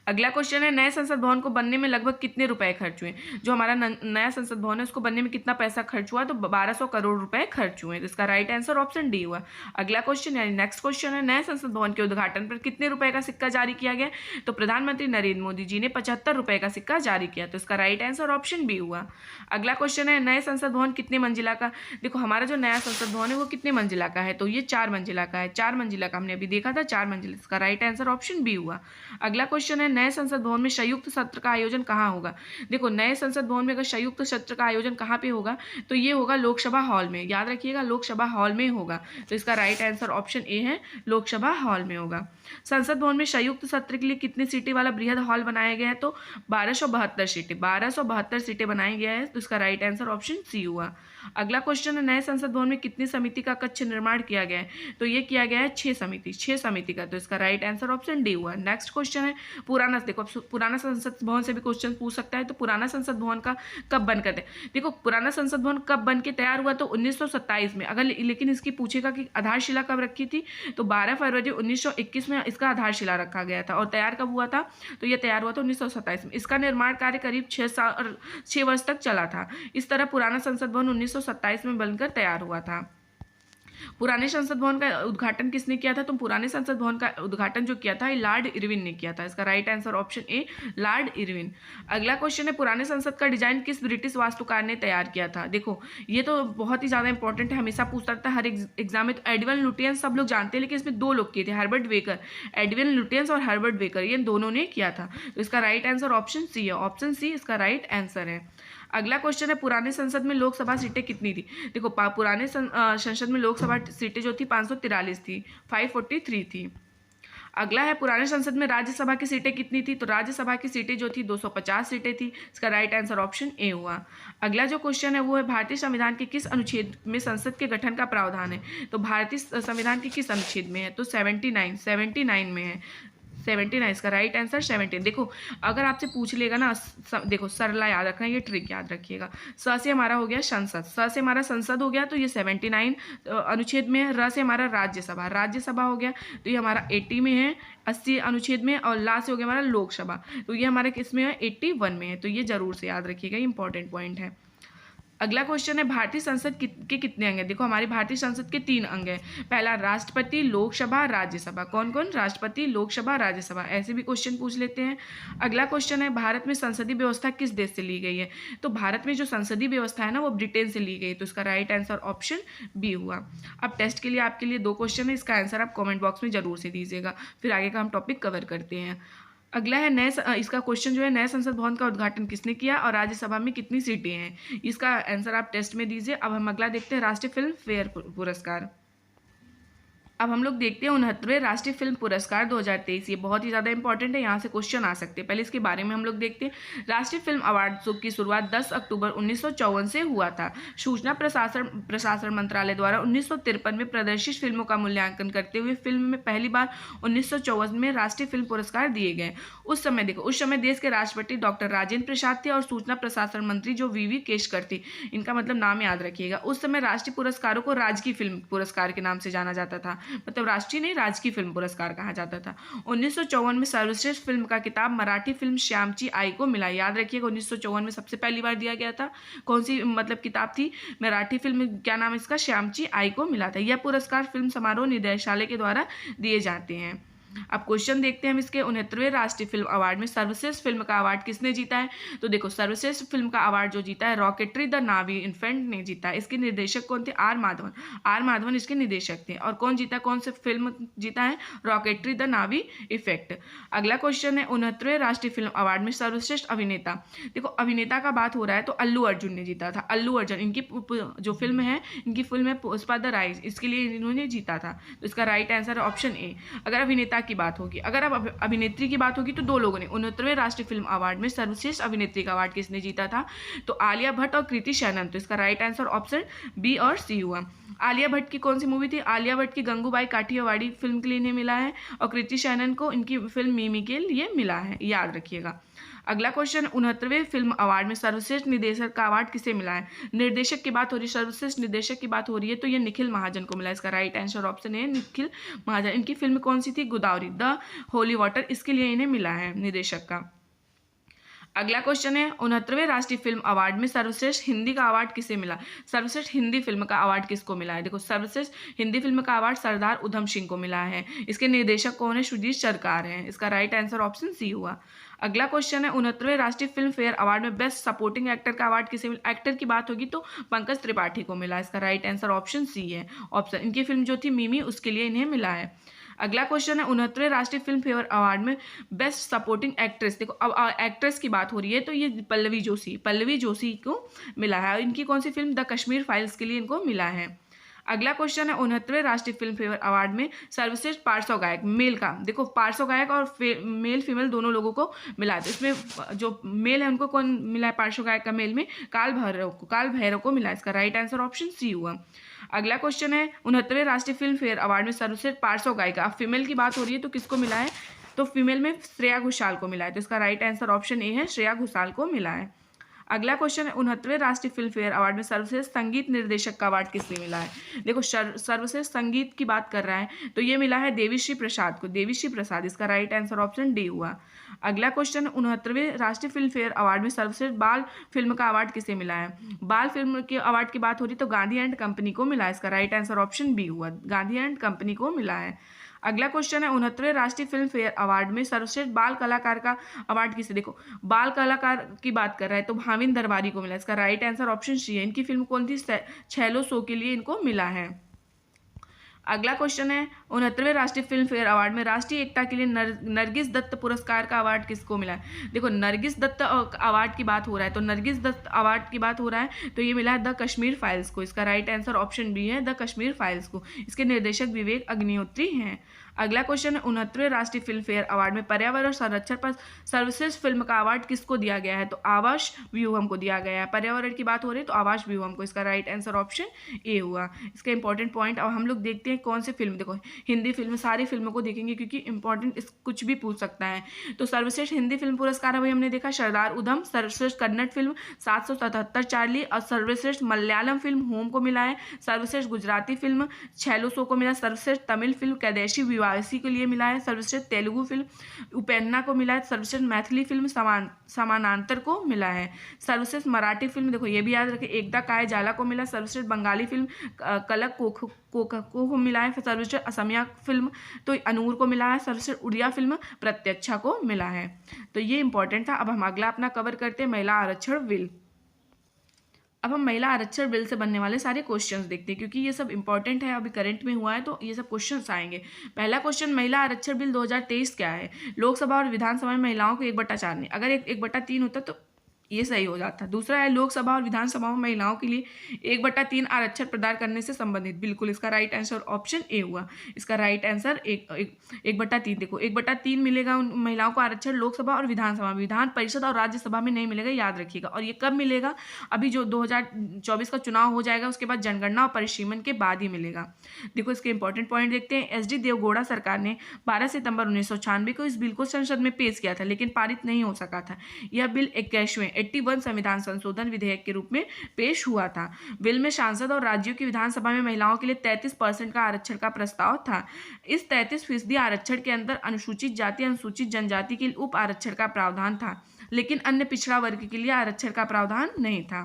अगला क्वेश्चन है, नए संसद भवन को बनने में लगभग कितने रुपए खर्च हुए? जो हमारा नया संसद भवन है उसको बनने में कितना पैसा खर्च हुआ? तो 1200 करोड़ रुपए खर्च हुए, तो इसका राइट आंसर ऑप्शन डी हुआ। अगला क्वेश्चन यानी नेक्स्ट क्वेश्चन है, नए संसद भवन के उद्घाटन पर कितने रुपए का सिक्का जारी किया गया? तो प्रधानमंत्री नरेंद्र मोदी जी ने 75 रुपए का सिक्का जारी किया, तो इसका राइट आंसर ऑप्शन बी हुआ। अगला क्वेश्चन है, नए संसद भवन कितने मंजिला का? देखो हमारा जो नया संसद भवन है वो कितने मंजिला का है? तो ये 4 मंजिला का है, 4 मंजिला का हमने अभी देखा था, 4 मंजिला, इसका राइट आंसर ऑप्शन बी हुआ। अगला क्वेश्चन है, नए संसद भवन में संयुक्त सत्र का आयोजन कहाँ होगा? देखो नए संसद भवन में अगर संयुक्त सत्र का आयोजन कहाँ पे होगा तो ये होगा लोकसभा हॉल में, याद रखिएगा लोकसभा हॉल में होगा, तो इसका राइट आंसर ऑप्शन ए है, लोकसभा हॉल में होगा। संसद भवन में संयुक्त सत्र के लिए कितनी सीटें वाला बृहद हॉल बनाया गया है? तो 1272 सीटें, 1272 सीटें बनाई गया है, तो इसका राइट आंसर ऑप्शन सी हुआ। अगला क्वेश्चन है, नए संसद भवन में कितनी समिति का कक्ष निर्माण किया गया है? तो ये किया गया है 6 समिति का, तो इसका राइट आंसर ऑप्शन डी हुआ। नेक्स्ट क्वेश्चन है, पुराना, देखो पुराना संसद भवन से भी क्वेश्चन पूछ सकता है, तो पुराना संसद भवन का कब बनकर देखो पुराना संसद भवन कब बन के तैयार हुआ? तो 1927 में। अगर लेकिन इसकी पूछेगा कि आधारशिला कब रखी थी, तो 12 फरवरी 1921 में इसका आधारशिला रखा गया था, और तैयार कब हुआ था? तो यह तैयार हुआ था 1927 में। इसका निर्माण कार्य करीब 6 वर्ष तक चला था। इस तरह पुराना संसद भवन 1927 में बनकर तैयार हुआ था। पुराने संसद भवन का उद्घाटन किसने किया था? तो पुराने संसद भवन का उद्घाटन जो किया था ये लॉर्ड इरविन ने किया था, इसका right answer option A, Lord Irwin. अगला क्वेश्चन है, पुराने संसद का डिजाइन किस ब्रिटिश वास्तुकार ने तैयार किया था? देखो ये तो बहुत ही ज्यादा इंपॉर्टेंट है, हमेशा पूछता रहता है हर एग्जाम में। तो एडविन लुटियंस सब लोग जानते हैं, लेकिन इसमें 2 लोग किए थे, हर्बर्ट बेकर, एडविन लुटियंस और हर्बर्ट बेकर, ये दोनों ने किया था, तो इसका राइट आंसर ऑप्शन सी है, ऑप्शन सी इसका राइट आंसर है। अगला क्वेश्चन है, पुराने संसद में लोकसभा सीटें कितनी थी? देखो पुराने संसद में लोकसभा सीटें जो थी 543 थी, 543 थी। अगला है, पुराने संसद में राज्यसभा की सीटें कितनी थी? तो राज्यसभा की सीटें जो थी 250 सीटें थी, इसका राइट आंसर ऑप्शन ए हुआ। अगला जो क्वेश्चन है वो है, भारतीय संविधान के किस अनुच्छेद में संसद के गठन का प्रावधान है? तो भारतीय संविधान के किस अनुच्छेद में है? तो 79 में है। 79, इसका राइट आंसर 17। देखो अगर आपसे पूछ लेगा ना, देखो सरला याद रखना, ये ट्रिक याद रखिएगा। स से हमारा हो गया संसद, स से हमारा संसद हो गया तो ये 79 अनुच्छेद में है। र से हमारा राज्यसभा, राज्यसभा हो गया तो ये हमारा 80 में है, 80 अनुच्छेद में। और ला से हो गया हमारा लोकसभा, तो ये हमारे किस में है, 81 में है। तो ये जरूर से याद रखिएगा, इंपॉर्टेंट पॉइंट है। अगला क्वेश्चन है भारतीय संसद के कितने अंग हैं। देखो हमारी भारतीय संसद के 3 अंग हैं। पहला राष्ट्रपति, लोकसभा, राज्यसभा। कौन कौन, राष्ट्रपति, लोकसभा, राज्यसभा। ऐसे भी क्वेश्चन पूछ लेते हैं। अगला क्वेश्चन है भारत में संसदीय व्यवस्था किस देश से ली गई है। तो भारत में जो संसदीय व्यवस्था है ना वो ब्रिटेन से ली गई, तो इसका राइट आंसर ऑप्शन बी हुआ। अब टेस्ट के लिए आपके लिए 2 क्वेश्चन है, इसका आंसर आप कॉमेंट बॉक्स में जरूर से दीजिएगा, फिर आगे का हम टॉपिक कवर करते हैं। अगला है इसका क्वेश्चन जो है, नए संसद भवन का उद्घाटन किसने किया और राज्यसभा में कितनी सीटें हैं। इसका आंसर आप टेस्ट में दीजिए। अब हम अगला देखते हैं राष्ट्रीय फिल्म फेयर पुरस्कार। अब हम लोग देखते हैं 69वें राष्ट्रीय फिल्म पुरस्कार 2023। ये बहुत ही ज़्यादा इंपॉर्टेंट है, यहाँ से क्वेश्चन आ सकते हैं। पहले इसके बारे में हम लोग देखते हैं। राष्ट्रीय फिल्म अवार्ड की शुरुआत 10 अक्टूबर 1954 से हुआ था। सूचना प्रसारण मंत्रालय द्वारा 1953 में प्रदर्शित फिल्मों का मूल्यांकन करते हुए फिल्म में पहली बार 1954 में राष्ट्रीय फिल्म पुरस्कार दिए गए। उस समय देश के राष्ट्रपति डॉक्टर राजेंद्र प्रसाद थे और सूचना प्रसारण मंत्री जो वी केशकर थी। इनका मतलब नाम याद रखिएगा। उस समय राष्ट्रीय पुरस्कारों को राजकीय फिल्म पुरस्कार के नाम से जाना जाता था, मतलब राष्ट्रीय नहीं, राजकीय फिल्म पुरस्कार कहा जाता था। 1954 में सर्वश्रेष्ठ फिल्म का खिताब मराठी फिल्म श्यामची आई को मिला। याद रखिएगा 1954 में सबसे पहली बार दिया गया था। कौन सी मतलब किताब थी, मराठी फिल्म, क्या नाम इसका, श्यामची आई को मिला था। यह पुरस्कार फिल्म समारोह निदेशालय के द्वारा दिए जाते हैं। अब क्वेश्चन देखते हैं हम इसके। 69वें राष्ट्रीय फिल्म अवार्ड में सर्वश्रेष्ठ फिल्म का अवार्ड किसने जीता है। तो देखो सर्वश्रेष्ठ फिल्म का अवार्ड जो जीता है रॉकेटरी द नावी इन्फेंट ने जीता है। इसके निर्देशक कौन थे, आर माधवन इसके निदेशक थे। और कौन जीता, कौन से फिल्म जीता है, रॉकेटरी द नावी इफेक्ट। अगला क्वेश्चन है 69वें राष्ट्रीय फिल्म अवार्ड में सर्वश्रेष्ठ अभिनेता। देखो अभिनेता का बात हो रहा है तो अल्लू अर्जुन ने जीता था। अल्लू अर्जुन, इनकी जो फिल्म है, इनकी फिल्म है पुष्पा द राइज, इसके लिए इन्होंने जीता था। तो इसका राइट आंसर है ऑप्शन ए। अगर अभिनेता की बात होगी, अगर अब अभिनेत्री की बात होगी तो 2 लोगों ने 69वें राष्ट्रीय फिल्म अवार्ड में सर्वश्रेष्ठ अभिनेत्री का अवार्ड किसने जीता था, तो आलिया भट्ट और कृति सैनन। तो इसका राइट आंसर ऑप्शन बी और सी हुआ। आलिया भट्ट की कौन सी मूवी थी, आलिया भट्ट की गंगूबाई काठियावाड़ी फिल्म के लिए इन्हें मिला है और कृति सैनन को इनकी फिल्म मिमी के लिए मिला है, याद रखिएगा। अगला क्वेश्चन 69वें फिल्म अवार्ड में सर्वश्रेष्ठ निर्देशक का अवार्ड किसे मिला है। निर्देशक की बात हो रही है, सर्वश्रेष्ठ निर्देशक की बात हो रही है तो ये निखिल महाजन को मिला। इसका राइट आंसर ऑप्शन है निखिल महाजन। इनकी फिल्म कौन सी थी, गोदावरी द होली वाटर, इसके लिए इन्हें मिला है निर्देशक का। अगला क्वेश्चन है 69वें राष्ट्रीय फिल्म अवार्ड में सर्वश्रेष्ठ हिंदी का अवार्ड किसे मिला। सर्वश्रेष्ठ हिंदी फिल्म का अवार्ड किसको मिला है। देखो सर्वश्रेष्ठ हिंदी फिल्म का अवार्ड सरदार उधम सिंह को मिला है। इसके निर्देशक कौन है, सुजीत सरकार हैं। इसका राइट आंसर ऑप्शन सी हुआ। अगला क्वेश्चन है 69वें राष्ट्रीय फिल्म फेयर अवार्ड में बेस्ट सपोर्टिंग एक्टर का अवार्ड किसे मिला। एक्टर की बात होगी तो पंकज त्रिपाठी को मिला। इसका राइट आंसर ऑप्शन सी है। ऑप्शन, इनकी फिल्म जो थी मिमी, उसके लिए इन्हें मिला है। अगला क्वेश्चन है 69वें राष्ट्रीय फिल्म फेयर अवार्ड में बेस्ट सपोर्टिंग एक्ट्रेस। देखो अब एक्ट्रेस की बात हो रही है तो ये पल्लवी जोशी को मिला है। इनकी कौन सी फिल्म, द कश्मीर फाइल्स के लिए इनको मिला है। अगला क्वेश्चन है 69वें राष्ट्रीय फिल्म फेयर अवार्ड में सर्वश्रेष्ठ पार्श्व गायक मेल का। देखो पार्श्व गायक और मेल फीमेल दोनों लोगों को मिला है। तो इसमें जो मेल है उनको कौन मिला है, पार्श्व गायक का मेल में काल भैरव को मिला है। इसका राइट आंसर ऑप्शन सी हुआ। अगला क्वेश्चन है 69वें राष्ट्रीय फिल्म फेयर अवार्ड में सर्वश्रेष्ठ पार्श्व गायिका। फीमेल की बात हो रही है तो किसको मिला है, तो फीमेल में श्रेया घोषाल को मिला है। तो इसका राइट आंसर ऑप्शन ए है, श्रेया घोषाल को मिला है। अगला क्वेश्चन है 69वें राष्ट्रीय फिल्म फेयर अवार्ड में सर्वश्रेष्ठ संगीत निर्देशक का अवार्ड किससे मिला है। देखो सर्वश्रेष्ठ संगीत की बात कर रहा है तो ये मिला है देवीश्री प्रसाद को, देवीश्री प्रसाद। इसका राइट आंसर ऑप्शन डी हुआ। अगला क्वेश्चन 69वें राष्ट्रीय फिल्म फेयर अवार्ड में सर्वश्रेष्ठ बाल फिल्म का अवार्ड किसे मिला है। बाल फिल्म के अवार्ड की बात हो रही तो गांधी एंड कंपनी को मिला है। इसका राइट आंसर ऑप्शन बी हुआ, गांधी एंड कंपनी को मिला है। अगला क्वेश्चन है 69वें राष्ट्रीय फिल्म फेयर अवार्ड में सर्वश्रेष्ठ बाल कलाकार का अवार्ड किसे। देखो बाल कलाकार की बात कर रहा है तो भाविन दरबारी को मिला। इसका राइट आंसर ऑप्शन सी है। इनकी फिल्म कौन थी, छेलो शो के लिए इनको मिला है। अगला क्वेश्चन है 69वें राष्ट्रीय फिल्म फेयर अवार्ड में राष्ट्रीय एकता के लिए नरगिस दत्त पुरस्कार का अवार्ड किसको मिला है। देखो नरगिस दत्त अवार्ड की बात हो रहा है तो नरगिस दत्त अवार्ड की बात हो रहा है तो ये मिला है द कश्मीर फाइल्स को। इसका राइट आंसर ऑप्शन बी है, द कश्मीर फाइल्स को। इसके निर्देशक विवेक अग्निहोत्री हैं। अगला क्वेश्चन है 69वें राष्ट्रीय फिल्म फेयर अवार्ड में पर्यावरण संरक्षण पर सर्वश्रेष्ठ फिल्म का अवार्ड किसको दिया गया है? तो आवास व्यूहम को दिया गया है। पर्यावरण की बात हो रही है तो आवास व्यूहम को। इसका राइट आंसर ऑप्शन ए हुआ। इसका इंपॉर्टेंट पॉइंट अब हम लोग देखते हैं कौन सी फिल्म। देखो हिंदी फिल्म, सारी फिल्मों को देखेंगे क्योंकि इंपॉर्टेंट कुछ भी पूछ सकता है। तो सर्वश्रेष्ठ हिंदी फिल्म पुरस्कार अभी हमने देखा सरदार उधम, सर्वश्रेष्ठ कन्नड़ फिल्म 777 चार्ली, और सर्वश्रेष्ठ मलयालम फिल्म होम को मिला है। सर्वश्रेष्ठ गुजराती फिल्म छैलोसो को मिला। सर्वश्रेष्ठ तमिल फिल्म कैदेशी विवासी के लिए मिला है। सर्वश्रेष्ठ तेलुगु फिल्म उपेन्ना को मिला है। सर्वश्रेष्ठ मैथिली फिल्म समानांतर को मिला है। सर्वश्रेष्ठ मराठी फिल्म, देखो ये भी याद रखें, एकता काय जाला को मिला। सर्वश्रेष्ठ बंगाली फिल्म कलक को मिला है। सर्वश्रेष्ठ असमिया फिल्म तो अनूर को मिला है। सर्वश्रेष्ठ उड़िया फिल्म प्रत्यक्षा को मिला है। तो ये इंपॉर्टेंट था। अब हम अगला अपना कवर करते हैं महिला आरक्षण बिल। अब हम महिला आरक्षण बिल से बनने वाले सारे क्वेश्चंस देखते हैं क्योंकि ये सब इंपॉर्टेंट है, अभी करंट में हुआ है तो ये सब क्वेश्चंस आएंगे। पहला क्वेश्चन, महिला आरक्षण बिल 2023 क्या है? लोकसभा और विधानसभा में महिलाओं को 1/4 नहीं, अगर 1/3 होता तो ये सही हो जाता। दूसरा है लोकसभा और विधानसभा में महिलाओं के लिए 1/3 आरक्षण प्रदान करने से संबंधित। बिल्कुल इसका राइट आंसर ऑप्शन ए हुआ। इसका राइट आंसर 1/3। देखो 1/3 मिलेगा उन महिलाओं को आरक्षण लोकसभा और विधानसभा में, विधान परिषद और राज्यसभा में नहीं मिलेगा, याद रखिएगा। और ये कब मिलेगा? अभी जो 2024 का चुनाव हो जाएगा उसके बाद जनगणना और परिसीमन के बाद ही मिलेगा। देखो इसके इंपॉर्टेंट पॉइंट देखते हैं। एस डी देवगौड़ा सरकार ने 12 सितंबर 1996 को इस बिल को संसद में पेश किया था लेकिन पारित नहीं हो सका था। यह बिल 81 संविधान संशोधन विधेयक के रूप में पेश हुआ था। बिल में सांसद और राज्यों की विधानसभा में महिलाओं के लिए 33% का आरक्षण का प्रस्ताव था। इस 33% आरक्षण के अंदर अनुसूचित जाति, अनुसूचित जनजाति के लिए उप आरक्षण का प्रावधान था लेकिन अन्य पिछड़ा वर्ग के लिए आरक्षण का प्रावधान नहीं था।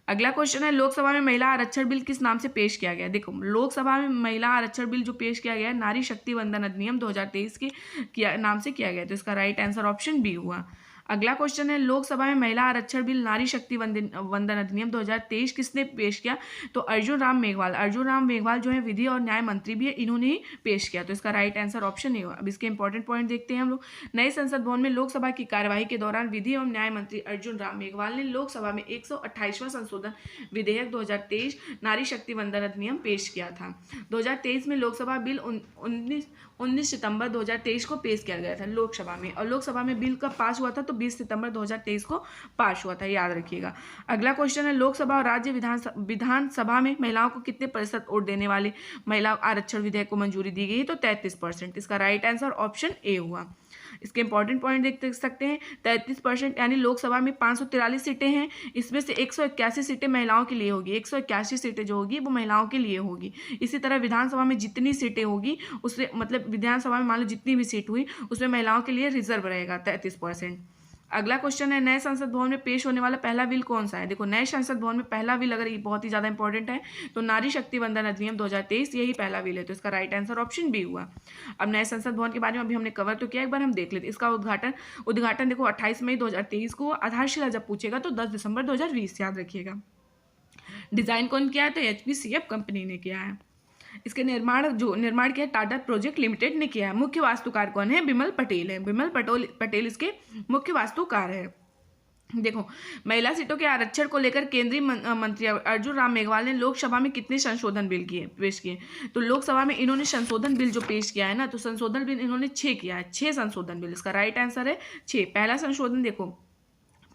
अगला क्वेश्चन है लोकसभा में महिला आरक्षण बिल किस नाम से पेश किया गया? देखो लोकसभा में महिला आरक्षण बिल जो पेश किया गया है नारी शक्ति वंदन अधिनियम 2023 के नाम से किया गया, तो इसका राइट आंसर ऑप्शन बी हुआ। अगला क्वेश्चन है लोकसभा में महिला आरक्षण बिल नारी शक्ति वंदन अधिनियम 2023 किसने पेश किया? तो अर्जुन राम मेघवाल जो है विधि और न्याय मंत्री भी है, इन्होंने ही पेश किया, तो इसका राइट आंसर ऑप्शन ए हुआ। अब इसके इंपॉर्टेंट पॉइंट देखते हैं हम लोग। नए संसद भवन में लोकसभा की कार्यवाही के दौरान विधि और न्याय मंत्री अर्जुन राम मेघवाल ने लोकसभा में 128वां संशोधन विधेयक 2023 नारी शक्ति वंदन अधिनियम पेश किया था। 2023 में लोकसभा बिल 19 सितंबर 2023 को पेश किया गया था लोकसभा में, और लोकसभा में बिल कब पास हुआ था? तो 20 सितंबर 2023 को पास हुआ था, याद रखिएगा। अगला क्वेश्चन है लोकसभा और राज्य विधानसभा में महिलाओं को कितने प्रतिशत वोट देने वाले महिला आरक्षण विधेयक को मंजूरी दी गई? तो 33%। इसका राइट आंसर ऑप्शन ए हुआ। इसके इंपॉर्टेंट पॉइंट देख सकते हैं। 33% यानी लोकसभा में 543 सीटें हैं, इसमें से 181 सीटें महिलाओं के लिए होगी। 181 सीटें जो होगी वो महिलाओं के लिए होगी। इसी तरह विधानसभा में जितनी सीटें होगी उससे मतलब विधानसभा में मान लो जितनी भी सीट हुई उसमें महिलाओं के लिए रिजर्व रहेगा 33%। अगला क्वेश्चन है नए संसद भवन में पेश होने वाला पहला बिल कौन सा है? देखो नए संसद भवन में पहला बिल अगर ये बहुत ही ज़्यादा इंपॉर्टेंट है तो नारी शक्ति वंदन अधिनियम 2023 यही पहला बिल है, तो इसका राइट आंसर ऑप्शन बी हुआ। अब नए संसद भवन के बारे में अभी हमने कवर तो किया, एक बार हम देख लेते। इसका उद्घाटन देखो 28 मई 2023 को, आधारशिला जब पूछेगा तो 10 दिसंबर 2020, याद रखिएगा। डिजाइन कौन किया है? तो HPCF कंपनी ने किया है। इसके निर्माण किया टाटा प्रोजेक्ट लिमिटेड ने किया है। मुख्य वास्तुकार कौन है? बिमल पटेल है। बिमल पटेल इसके मुख्य वास्तुकार है। देखो महिला सीटों के आरक्षण को लेकर केंद्रीय मंत्री अर्जुन राम मेघवाल ने लोकसभा में कितने संशोधन बिल पेश किए? तो लोकसभा में इन्होंने संशोधन बिल जो पेश किया है ना, तो संशोधन बिल इन्होंने 6 किया है। 6 संशोधन बिल, इसका राइट आंसर है 6। पहला संशोधन देखो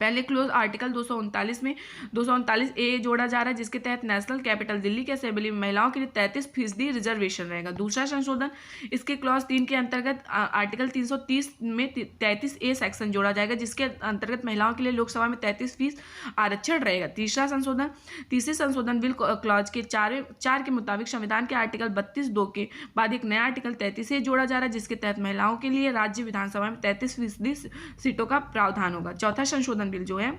पहले क्लोज आर्टिकल 239 में 239A जोड़ा जा रहा है जिसके तहत नेशनल कैपिटल दिल्ली के असेंबली में महिलाओं के लिए 33% रिजर्वेशन रहेगा। दूसरा संशोधन इसके क्लॉज 3 के अंतर्गत आर्टिकल 330 में 33A सेक्शन जोड़ा जाएगा जिसके अंतर्गत महिलाओं के लिए लोकसभा में 33% आरक्षण रहेगा। तीसरे संशोधन बिल क्लॉज के 4 के मुताबिक संविधान के आर्टिकल 32(2) के बाद एक नया आर्टिकल 33A जोड़ा जा रहा है जिसके तहत महिलाओं के लिए राज्य विधानसभा में 33% सीटों का प्रावधान होगा। चौथा संशोधन बिल जो है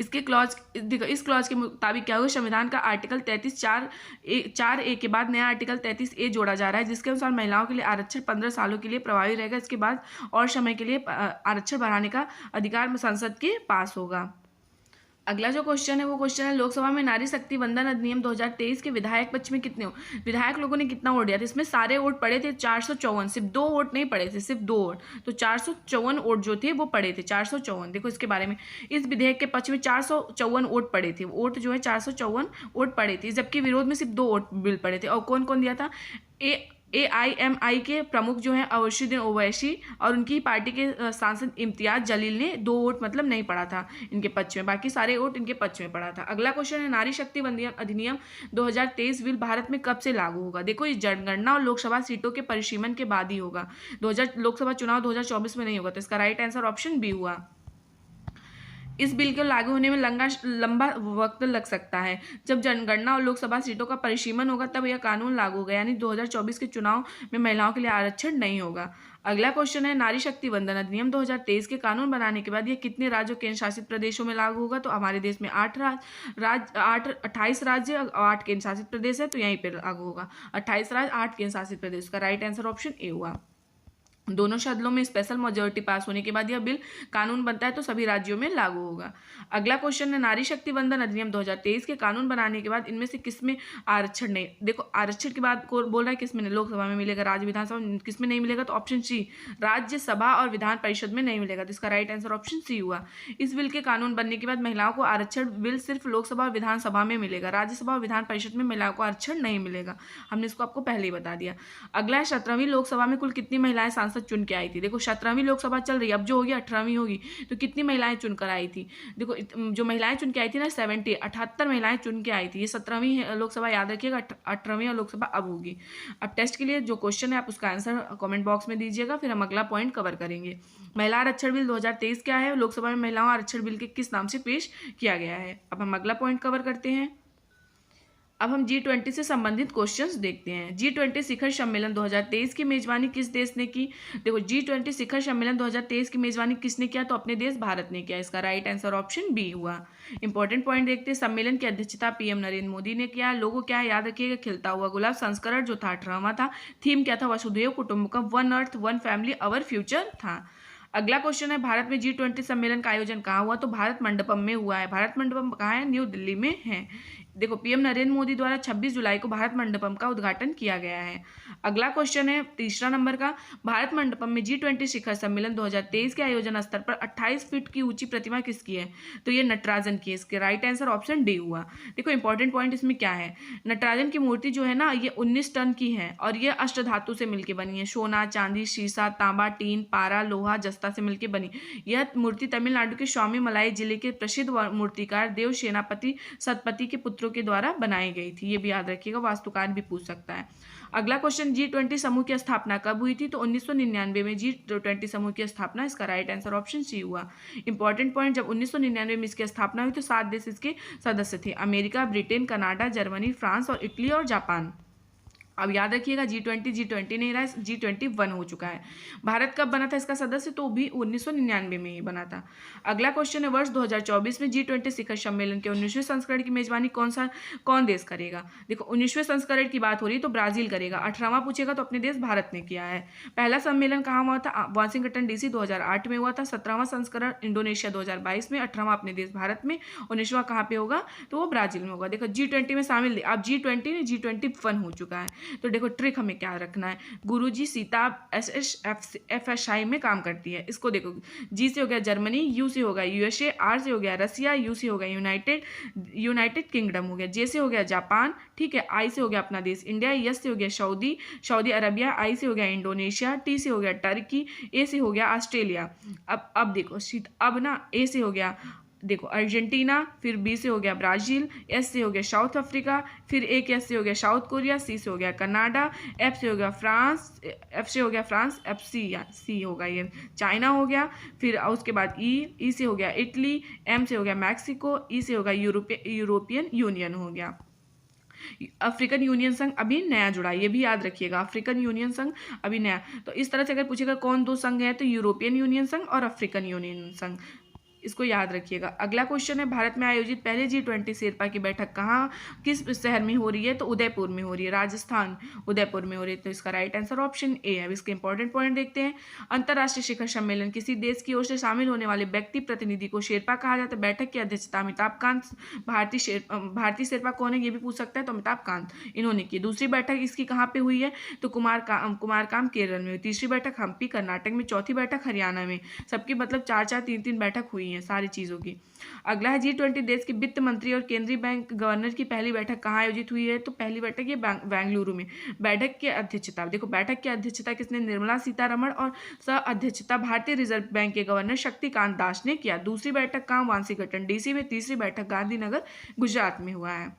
इसके क्लॉज देखो इस क्लॉज के मुताबिक क्या होगा, संविधान का आर्टिकल 33(4)(a) के बाद नया आर्टिकल 33A जोड़ा जा रहा है जिसके अनुसार महिलाओं के लिए आरक्षण 15 सालों के लिए प्रभावी रहेगा। इसके बाद और समय के लिए आरक्षण बढ़ाने का अधिकार संसद के पास होगा। अगला जो क्वेश्चन है वो क्वेश्चन है लोकसभा में नारी शक्ति वंदन अधिनियम 2023 के विधायक पक्ष में कितने विधायक लोगों ने कितना वोट दिया था? इसमें सारे वोट पड़े थे 454, सिर्फ 2 वोट नहीं पड़े थे, सिर्फ 2 वोट, तो 454 वोट जो थे वो पड़े थे 454। देखो इसके बारे में, इस विधेयक के पक्ष में 454 वोट पड़े थे, वोट जो है 454 वोट पड़े थे, जबकि विरोध में सिर्फ 2 वोट बिल पड़े थे। और कौन कौन दिया था? AIMI के प्रमुख जो हैं अवैशुद्दीन ओवैसी और उनकी पार्टी के सांसद इम्तियाज जलील ने 2 वोट मतलब नहीं पड़ा था इनके पक्ष में, बाकी सारे वोट इनके पक्ष में पड़ा था। अगला क्वेश्चन है, नारी शक्ति अधिनियम 2023 बिल भारत में कब से लागू होगा? देखो, इस जनगणना और लोकसभा सीटों के परिसीमन के बाद ही होगा। लोकसभा चुनाव 2024 में नहीं होगा, तो इसका राइट आंसर ऑप्शन बी हुआ। इस बिल के लागू होने में लंबा वक्त लग सकता है। जब जनगणना और लोकसभा सीटों का परिसीमन होगा तब यह कानून लागू होगा, यानी 2024 के चुनाव में महिलाओं के लिए आरक्षण नहीं होगा। अगला क्वेश्चन है, नारी शक्ति वंदन अधिनियम 2023 के कानून बनाने के बाद यह कितने राज्यों केंद्र शासित प्रदेशों में लागू होगा? तो हमारे देश में 28 राज्य और 8 केंद्र शासित प्रदेश है, तो यहीं पर लागू होगा। 28 राज्य 8 केंद्र शासित प्रदेश का राइट आंसर ऑप्शन ए हुआ। दोनों सदनों में स्पेशल मेजॉरिटी पास होने के बाद यह बिल कानून बनता है, तो सभी राज्यों में लागू होगा। अगला क्वेश्चन है, नारी शक्ति वंदन अधिनियम 2023 के कानून बनाने के बाद इनमें से किसमें आरक्षण नहीं? देखो, आरक्षण की बात को बोल रहा है किसमें नहीं, लोकसभा में मिलेगा, राज्य विधानसभा किसमें नहीं मिलेगा? तो ऑप्शन सी, राज्यसभा और विधान परिषद में नहीं मिलेगा, तो इसका राइट आंसर ऑप्शन सी हुआ। इस बिल के कानून बनने के बाद महिलाओं को आरक्षण बिल सिर्फ लोकसभा और विधानसभा में मिलेगा, राज्यसभा और विधान परिषद में महिलाओं को आरक्षण नहीं मिलेगा। हमने इसको आपको पहले ही बता दिया। अगला है, 17वीं लोकसभा में कुल कितनी महिलाएं सांसद चुन के आई थी? देखो, 17वीं लोकसभा चल रही है, अब जो होगी 18वीं होगी, तो कितनी महिलाएं चुनकर आई थी? देखो, जो महिलाएं चुन के आई थी ना, 78 महिलाएं चुन के आई थी। ये 17वीं लोकसभा याद रखिएगा, 18वीं लोकसभा अब होगी। अब टेस्ट के लिए जो क्वेश्चन है आप उसका आंसर कमेंट बॉक्स में दीजिएगा, फिर हम अगला पॉइंट कवर करेंगे। महिला आरक्षण बिल 2023 क्या है? लोकसभा में महिलाओं आरक्षण बिल के किस नाम से पेश किया गया है? अब हम अगला पॉइंट कवर करते हैं। अब हम G20 से संबंधित क्वेश्चंस देखते हैं। G20 शिखर सम्मेलन 2023 की मेजबानी किस देश ने की? देखो, G20 शिखर सम्मेलन 2023 की मेजबानी किसने किया? तो अपने देश भारत ने किया। इसका राइट आंसर ऑप्शन बी हुआ। इंपॉर्टेंट पॉइंट देखते हैं। सम्मेलन की अध्यक्षता PM नरेंद्र मोदी ने किया। लोगो क्या है याद रखिएगा, खिलता हुआ गुलाब। संस्करण जो था 18वां था। थीम क्या था? वसुधैव कुटुंबकम, one earth one family our future था। अगला क्वेश्चन है, भारत में G20 सम्मेलन का आयोजन कहाँ हुआ? तो भारत मंडपम में हुआ है। भारत मंडपम कहाँ है? न्यू दिल्ली में है। देखो, PM नरेंद्र मोदी द्वारा 26 जुलाई को भारत मंडपम का उद्घाटन किया गया है। अगला क्वेश्चन है, तीसरा नंबर का, भारत मंडपम में G20 शिखर सम्मेलन 2023 के आयोजन स्तर पर 28 फीट की ऊंची प्रतिमा किसकी है? तो ये नटराजन की है। इसके राइट आंसर ऑप्शन डी हुआ। देखो, इंपॉर्टेंट पॉइंट इसमें क्या है, नटराजन की मूर्ति जो है ना, ये 19 टन की है और ये अष्टधातु से मिलकर बनी है। सोना, चांदी, शीशा, तांबा, टीन, पारा, लोहा, जस्ता से मिलकर बनी। यह मूर्ति तमिलनाडु के स्वामी मलाई जिले के प्रसिद्ध मूर्तिकार देव सेनापति सतपति के पुत्रों के द्वारा बनाई गई थी। ये भी याद रखिएगा, वास्तुकार भी पूछ सकता है। अगला क्वेश्चन, G20 समूह की स्थापना कब हुई थी? तो 1999 में G20 समूह की स्थापना। इसका राइट आंसर ऑप्शन सी हुआ। इंपॉर्टेंट पॉइंट, जब 1999 में इसकी स्थापना हुई तो 7 देश इसके सदस्य थे, America, Britain, Canada, Germany, France और इटली और जापान। अब याद रखिएगा, G20 नहीं रहा, G21 हो चुका है। भारत कब बना था इसका सदस्य? तो भी 1999 में ही बना था। अगला क्वेश्चन है, वर्ष 2024 में G20 शिखर सम्मेलन के 19वें संस्करण की मेजबानी कौन देश करेगा? देखो, 19वें संस्करण की बात हो रही है तो ब्राजील करेगा। 18वां पूछेगा तो अपने देश भारत ने किया है। पहला सम्मेलन कहाँ हुआ था? वाशिंगटन DC 2008 में हुआ था। 17वां संस्करण इंडोनेशिया 2022 में। 18वां अपने देश भारत में। 19वां कहाँ पे होगा? तो वो ब्राजील में होगा। देखो, G20 में शामिल, अब G20 नहीं G21 हो चुका है। तो देखो, ट्रिक हमें क्या रखना है, गुरुजी सीता FSI में काम करती है। इसको देखो, G से हो गया जर्मनी, U से होगा USA, R से हो गया रसिया, U से हो गया यूनाइटेड किंगडम हो गया, J से हो गया जापान, ठीक है, I से हो गया अपना देश इंडिया, S से हो गया सऊदी अरबिया, I से हो गया इंडोनेशिया, T से हो गया टर्की, A से हो गया ऑस्ट्रेलिया। अब देखो, अब ना A से हो गया, देखो, अर्जेंटीना, फिर B से हो गया ब्राज़ील, S से हो गया साउथ अफ्रीका, फिर एक S से हो गया साउथ कोरिया, C से हो गया कनाडा, F से हो गया फ्रांस, C होगा ये चाइना हो गया, फिर उसके बाद E से हो गया इटली, M से हो गया मैक्सिको, E से होगा यूरोपियन यूनियन हो गया। अफ्रीकन यूनियन संघ अभी नया जुड़ा, ये भी याद रखिएगा, अफ्रीकन यूनियन संघ अभी नया। तो इस तरह से अगर पूछेगा कौन दो संघ है, तो यूरोपियन यूनियन संघ और अफ्रीकन यूनियन संघ, इसको याद रखिएगा। अगला क्वेश्चन है, भारत में आयोजित पहले G20 शेरपा की बैठक कहाँ, किस शहर में हो रही है? तो उदयपुर में हो रही है, राजस्थान, उदयपुर में हो रही है। तो इसका राइट आंसर ऑप्शन ए है। इसके इंपॉर्टेंट पॉइंट देखते हैं। अंतर्राष्ट्रीय शिखर सम्मेलन, किसी देश की ओर से शामिल होने वाले व्यक्ति प्रतिनिधि को शेरपा कहा जाता है। बैठक की अध्यक्षता अमिताभ कांत, भारतीय शेरपा कौन है ये भी पूछ सकता है, तो अमिताभ कांत इन्होंने की। दूसरी बैठक इसकी कहाँ पे हुई है? तो कुमारकाम केरल में हुई। तीसरी बैठक हम्पी कर्नाटक में, चौथी बैठक हरियाणा में। सबकी मतलब 4-4, 3-3 बैठक हुई हुई हैं सारी चीज़ों की। अगला है G20 देश के वित्त मंत्री और केंद्रीय बैंक गवर्नर की पहली बैठक कहाँ आयोजित हुई है? तो पहली बैठक ये बेंगलुरु में। बैठक की अध्यक्षता, देखो बैठक की अध्यक्षता किसने? निर्मला सीतारमण, और सह अध्यक्षता भारतीय रिजर्व बैंक के गवर्नर शक्तिकांत दास ने किया। दूसरी बैठक कहाँ? वाशिंगटन DC में। तीसरी बैठक गांधीनगर गुजरात में हुआ है।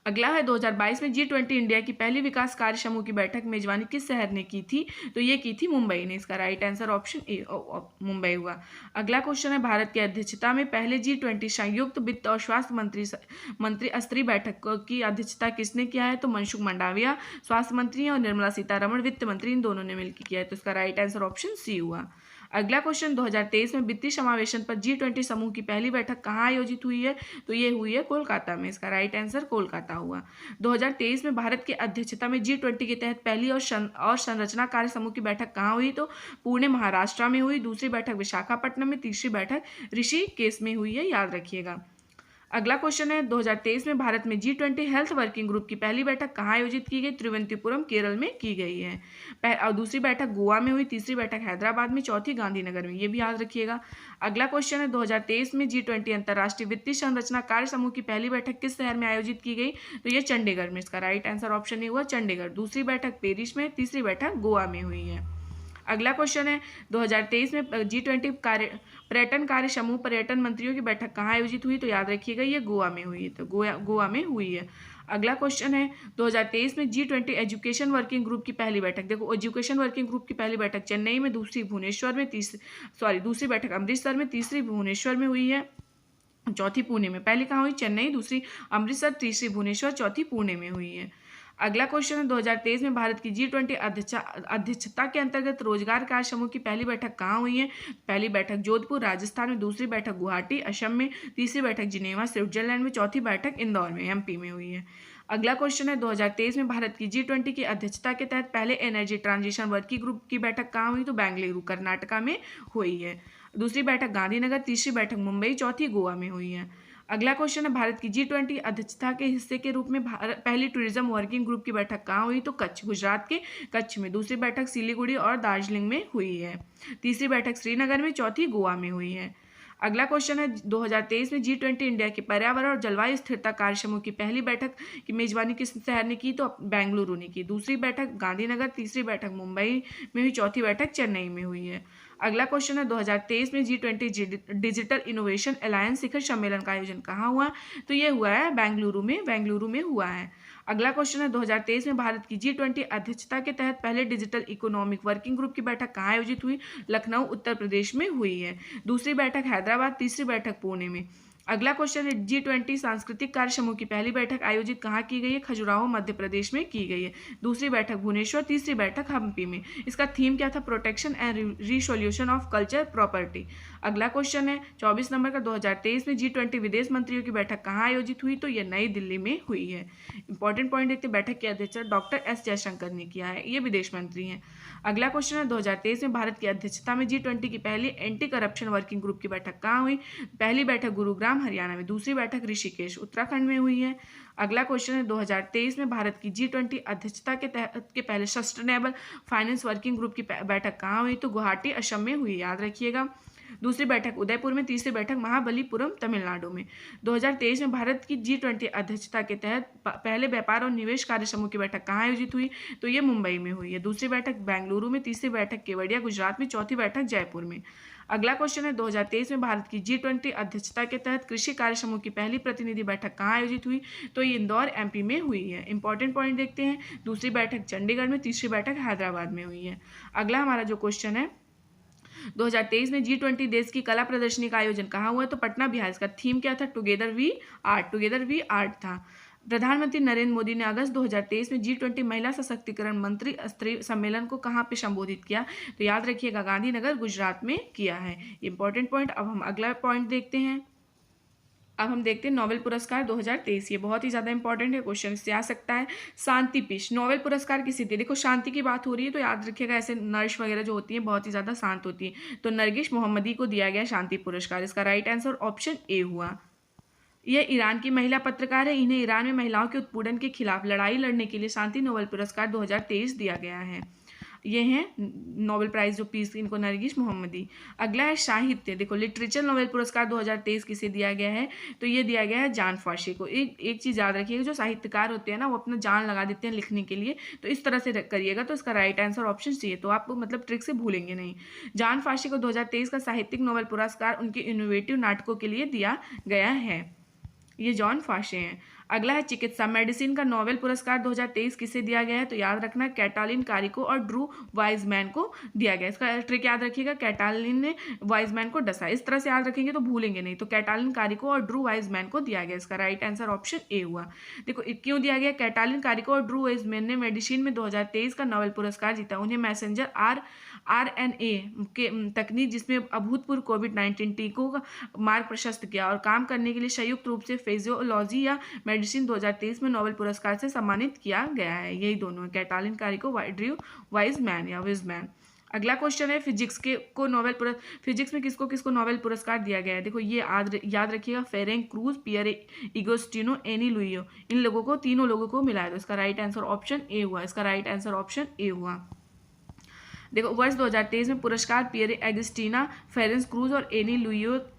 अगला है 2022 में G20 इंडिया की पहली विकास कार्य समूह की बैठक मेजबानी किस शहर ने की थी? तो ये की थी मुंबई ने। इसका right answer option A Mumbai हुआ। अगला क्वेश्चन है भारत की अध्यक्षता में पहले G20 संयुक्त वित्त और स्वास्थ्य मंत्री स्तरीय बैठक की अध्यक्षता किसने किया है? तो मनसुख मंडाविया स्वास्थ्य मंत्री और निर्मला सीतारमण वित्त मंत्री, इन दोनों ने मिलकर किया है। तो इसका राइट आंसर ऑप्शन सी हुआ। अगला क्वेश्चन 2023 में वित्तीय समावेशन पर G20 समूह की पहली बैठक कहाँ आयोजित हुई है? तो ये हुई है कोलकाता में। इसका राइट आंसर कोलकाता हुआ। 2023 में भारत की अध्यक्षता में G20 के तहत पहली और संरचना कार्य समूह की बैठक कहाँ हुई? तो पुणे महाराष्ट्र में हुई। दूसरी बैठक विशाखापट्टनम में। तीसरी बैठक ऋषिकेश में हुई है, याद रखिएगा। अगला क्वेश्चन है 2023 में भारत में G20 हेल्थ वर्किंग ग्रुप की पहली बैठक कहाँ आयोजित की गई? तिरुवनंतपुरम केरल में की गई है। और दूसरी बैठक गोवा में हुई। तीसरी बैठक हैदराबाद में। चौथी गांधीनगर में। ये भी याद रखिएगा। अगला क्वेश्चन है 2023 में G20 अंतर्राष्ट्रीय वित्तीय संरचना कार्य समूह की पहली बैठक किस शहर में आयोजित की गई? तो ये चंडीगढ़ में। इसका राइट आंसर ऑप्शन ए हुआ चंडीगढ़। दूसरी बैठक पेरिस में। तीसरी बैठक गोवा में हुई है। अगला क्वेश्चन है 2023 में G20 पर्यटन कार्य समूह पर्यटन मंत्रियों की बैठक कहाँ आयोजित हुई? तो याद रखिएगा ये गोवा में हुई है। तो गोवा में हुई है। अगला क्वेश्चन है 2023 में G20 एजुकेशन वर्किंग ग्रुप की पहली बैठक, देखो एजुकेशन वर्किंग ग्रुप की पहली बैठक चेन्नई में, दूसरी भुवनेश्वर में, दूसरी बैठक अमृतसर में, तीसरी भुवनेश्वर में हुई है, चौथी पुणे में। पहली कहाँ हुई? चेन्नई, दूसरी अमृतसर, तीसरी भुवनेश्वर, चौथी पुणे में हुई है। अगला क्वेश्चन है 2023 में भारत की G20 अध्यक्षता के अंतर्गत रोजगार कार्य समूह की पहली बैठक कहाँ हुई है? पहली बैठक जोधपुर राजस्थान में। दूसरी बैठक गुवाहाटी असम में। तीसरी बैठक जिनेवा स्विट्जरलैंड में। चौथी बैठक इंदौर में MP में हुई है। अगला क्वेश्चन है 2023 में भारत की G20 की अध्यक्षता के तहत पहले एनर्जी ट्रांजिशन वर्किंग ग्रुप की बैठक कहाँ हुई? तो बेंगलुरु कर्नाटका में हुई है। दूसरी बैठक गांधीनगर, तीसरी बैठक मुंबई, चौथी गोवा में हुई है। अगला क्वेश्चन है भारत की G20 अध्यक्षता के हिस्से के रूप में पहली टूरिज्म वर्किंग ग्रुप की बैठक कहाँ हुई? तो कच्छ, गुजरात के कच्छ में। दूसरी बैठक सिलीगुड़ी और दार्जिलिंग में हुई है। तीसरी बैठक श्रीनगर में। चौथी गोवा में हुई है। अगला क्वेश्चन है 2023 में G20 इंडिया के पर्यावरण और जलवायु स्थिरता कार्य समूह की पहली बैठक की मेजबानी किस शहर ने की? तो बेंगलुरु ने की। दूसरी बैठक गांधीनगर, तीसरी बैठक मुंबई में हुई, चौथी बैठक चेन्नई में हुई है। अगला क्वेश्चन है 2023 में G20 डिजिटल इनोवेशन अलायंस शिखर सम्मेलन का आयोजन कहाँ हुआ? तो ये हुआ है बेंगलुरु में हुआ है। अगला क्वेश्चन है 2023 में भारत की G20 अध्यक्षता के तहत पहले डिजिटल इकोनॉमिक वर्किंग ग्रुप की बैठक कहाँ आयोजित हुई? लखनऊ उत्तर प्रदेश में हुई है। दूसरी बैठक हैदराबाद, तीसरी बैठक पुणे में। अगला क्वेश्चन है G20 सांस्कृतिक कार्य समूह की पहली बैठक आयोजित कहाँ की गई है? खजुराहो मध्य प्रदेश में की गई है। दूसरी बैठक भुवनेश्वर, तीसरी बैठक हम्पी में। इसका थीम क्या था? Protection and resolution of culture property. अगला क्वेश्चन है 24 नंबर का 2023 में G20 विदेश मंत्रियों की बैठक कहाँ आयोजित हुई? तो ये नई दिल्ली में हुई है। इंपॉर्टेंट पॉइंट देखते हैं, बैठक की अध्यक्षता डॉक्टर S जयशंकर ने किया है, ये विदेश मंत्री हैं। अगला क्वेश्चन है 2023 में भारत की अध्यक्षता में G20 की पहली एंटी करप्शन वर्किंग ग्रुप की बैठक कहाँ हुई? पहली बैठक गुरुग्राम हरियाणा में। दूसरी बैठक ऋषिकेश उत्तराखंड में हुई है। अगला क्वेश्चन है 2023 में भारत की G20 अध्यक्षता के तहत के पहले सस्टेनेबल फाइनेंस वर्किंग ग्रुप की बैठक कहाँ हुई? तो गुवाहाटी असम में हुई, याद रखिएगा। दूसरी बैठक उदयपुर में। तीसरी बैठक महाबलीपुरम तमिलनाडु में। 2023 में भारत की G20 अध्यक्षता के तहत पहले व्यापार और निवेश कार्य समूह की बैठक कहाँ आयोजित हुई? तो ये मुंबई में हुई है। दूसरी बैठक बेंगलुरु में। तीसरी बैठक केवड़िया गुजरात में। चौथी बैठक जयपुर में। अगला क्वेश्चन है 2023 में भारत की G20 अध्यक्षता के तहत कृषि कार्य समूह की पहली प्रतिनिधि बैठक कहाँ आयोजित हुई? तो ये इंदौर MP में हुई है। इंपॉर्टेंट पॉइंट देखते हैं, दूसरी बैठक चंडीगढ़ में। तीसरी बैठक हैदराबाद में हुई है। अगला हमारा जो क्वेश्चन है 2023 में G20 देश की कला प्रदर्शनी का आयोजन कहाँ हुआ? तो पटना बिहार। इसका थीम क्या था? टुगेदर वी आर्ट था। प्रधानमंत्री नरेंद्र मोदी ने अगस्त 2023 में G20 महिला सशक्तिकरण मंत्री स्तरीय सम्मेलन को कहाँ पे संबोधित किया? तो याद रखिएगा गांधीनगर गुजरात में किया है। Important point. अब हम अगला पॉइंट देखते हैं। अब हम देखते हैं नोबेल पुरस्कार 2023। ये बहुत ही ज़्यादा इंपॉर्टेंट है, क्वेश्चन इससे आ सकता है। शांति पीस नोबेल पुरस्कार किसी थी? देखो शांति की बात हो रही है तो याद रखिएगा ऐसे नर्स वगैरह जो होती हैं बहुत ही ज़्यादा शांत होती हैं, तो नरगिस मोहम्मदी को दिया गया शांति पुरस्कार। इसका राइट आंसर ऑप्शन ए हुआ। यह ईरान की महिला पत्रकार है, इन्हें ईरान में महिलाओं के उत्पीड़न के खिलाफ लड़ाई लड़ने के लिए शांति नोबेल पुरस्कार 2023 दिया गया है। ये हैं नोबेल प्राइज़ जो पीस इनको नरगिस मोहम्मदी। अगला है साहित्य, देखो लिटरेचर नोबेल पुरस्कार 2023 किसे दिया गया है, तो ये दिया गया है जॉन फॉस्से को। एक चीज़ याद रखिएगा, जो साहित्यकार होते हैं ना वो अपना जान लगा देते हैं लिखने के लिए, तो इस तरह से करिएगा। तो इसका राइट आंसर ऑप्शन सी है, तो आप मतलब ट्रिक से भूलेंगे नहीं। जॉन फॉस्से को 2023 का साहित्यिक नोबेल पुरस्कार उनके इनोवेटिव नाटकों के लिए दिया गया है। ये जॉन फॉस्से हैं। अगला है चिकित्सा, मेडिसिन का नोबेल पुरस्कार 2023 किसे दिया गया है, तो याद रखना कैटालिन कारिको और ड्रू वाइजमैन को दिया गया। इसका ट्रिक याद रखिएगा, कैटालिन ने वाइजमैन को डसा। इस तरह से याद रखेंगे तो भूलेंगे नहीं। तो कैटालिन कारिको और ड्रू वाइजमैन को दिया गया। इसका राइट आंसर ऑप्शन ए हुआ। देखो क्यों दिया गया, कैटालिन कारिको और ड्रू वाइजमैन ने मेडिसिन में 2023 का नोबेल पुरस्कार जीता। उन्हें मैसेंजर RNA के तकनीक, जिसमें अभूतपूर्व कोविड-19 टीकों का मार्ग प्रशस्त किया और काम करने के लिए संयुक्त रूप से फिजियोलॉजी या मेडिसिन 2023 में नोबेल पुरस्कार से सम्मानित किया गया है। यही दोनों है, कैटालिन कारिको, ड्रू वाइजमैन या विजमैन। अगला क्वेश्चन है फिजिक्स फिजिक्स में किसको किसको नोबेल पुरस्कार दिया गया है। देखो ये याद रखिएगा, फेरेंक क्रूज, पियर इगोस्टिनो, एनी लुइयो, इन लोगों को, तीनों लोगों को मिला है। तो इसका राइट आंसर ऑप्शन ए हुआ। इसका राइट आंसर ऑप्शन ए हुआ। देखो वर्ष 2023 में पुरस्कार पियर एगस्टीना, फेरेंस क्रूज और एनी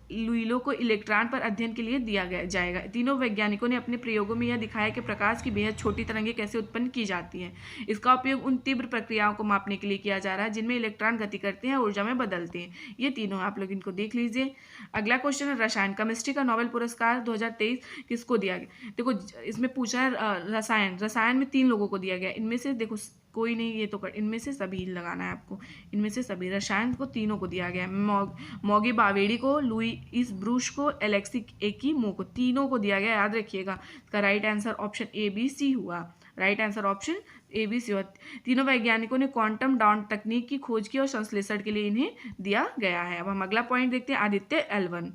लुइलो को इलेक्ट्रॉन पर अध्ययन के लिए दिया जाएगा। तीनों वैज्ञानिकों ने अपने प्रयोगों में यह दिखाया कि प्रकाश की बेहद छोटी तरंगें कैसे उत्पन्न की जाती हैं। इसका उपयोग उन तीव्र प्रक्रियाओं को मापने के लिए किया जा रहा है जिनमें इलेक्ट्रॉन गति करते हैं, ऊर्जा में बदलते हैं। ये तीनों आप लोग इनको देख लीजिए। अगला क्वेश्चन है रसायन, केमिस्ट्री का नोबेल पुरस्कार 2023 किसको दिया गया। देखो इसमें पूछा है रसायन में 3 लोगों को दिया गया। इनमें से देखो कोई नहीं, ये तो इनमें से सभी लगाना है आपको। इनमें से सभी रसायन को तीनों को दिया गया है। मॉगी बावेडी को, लुईस ब्रूश को, एलेक्सी एकीमो को, तीनों को दिया गया। याद रखिएगा, इसका राइट आंसर ऑप्शन ABC हुआ। राइट आंसर ऑप्शन ABC हुआ। तीनों वैज्ञानिकों ने क्वांटम डाउन तकनीक की खोज की और संश्लेषण के लिए इन्हें दिया गया है। अब हम अगला पॉइंट देखते हैं, आदित्य L1।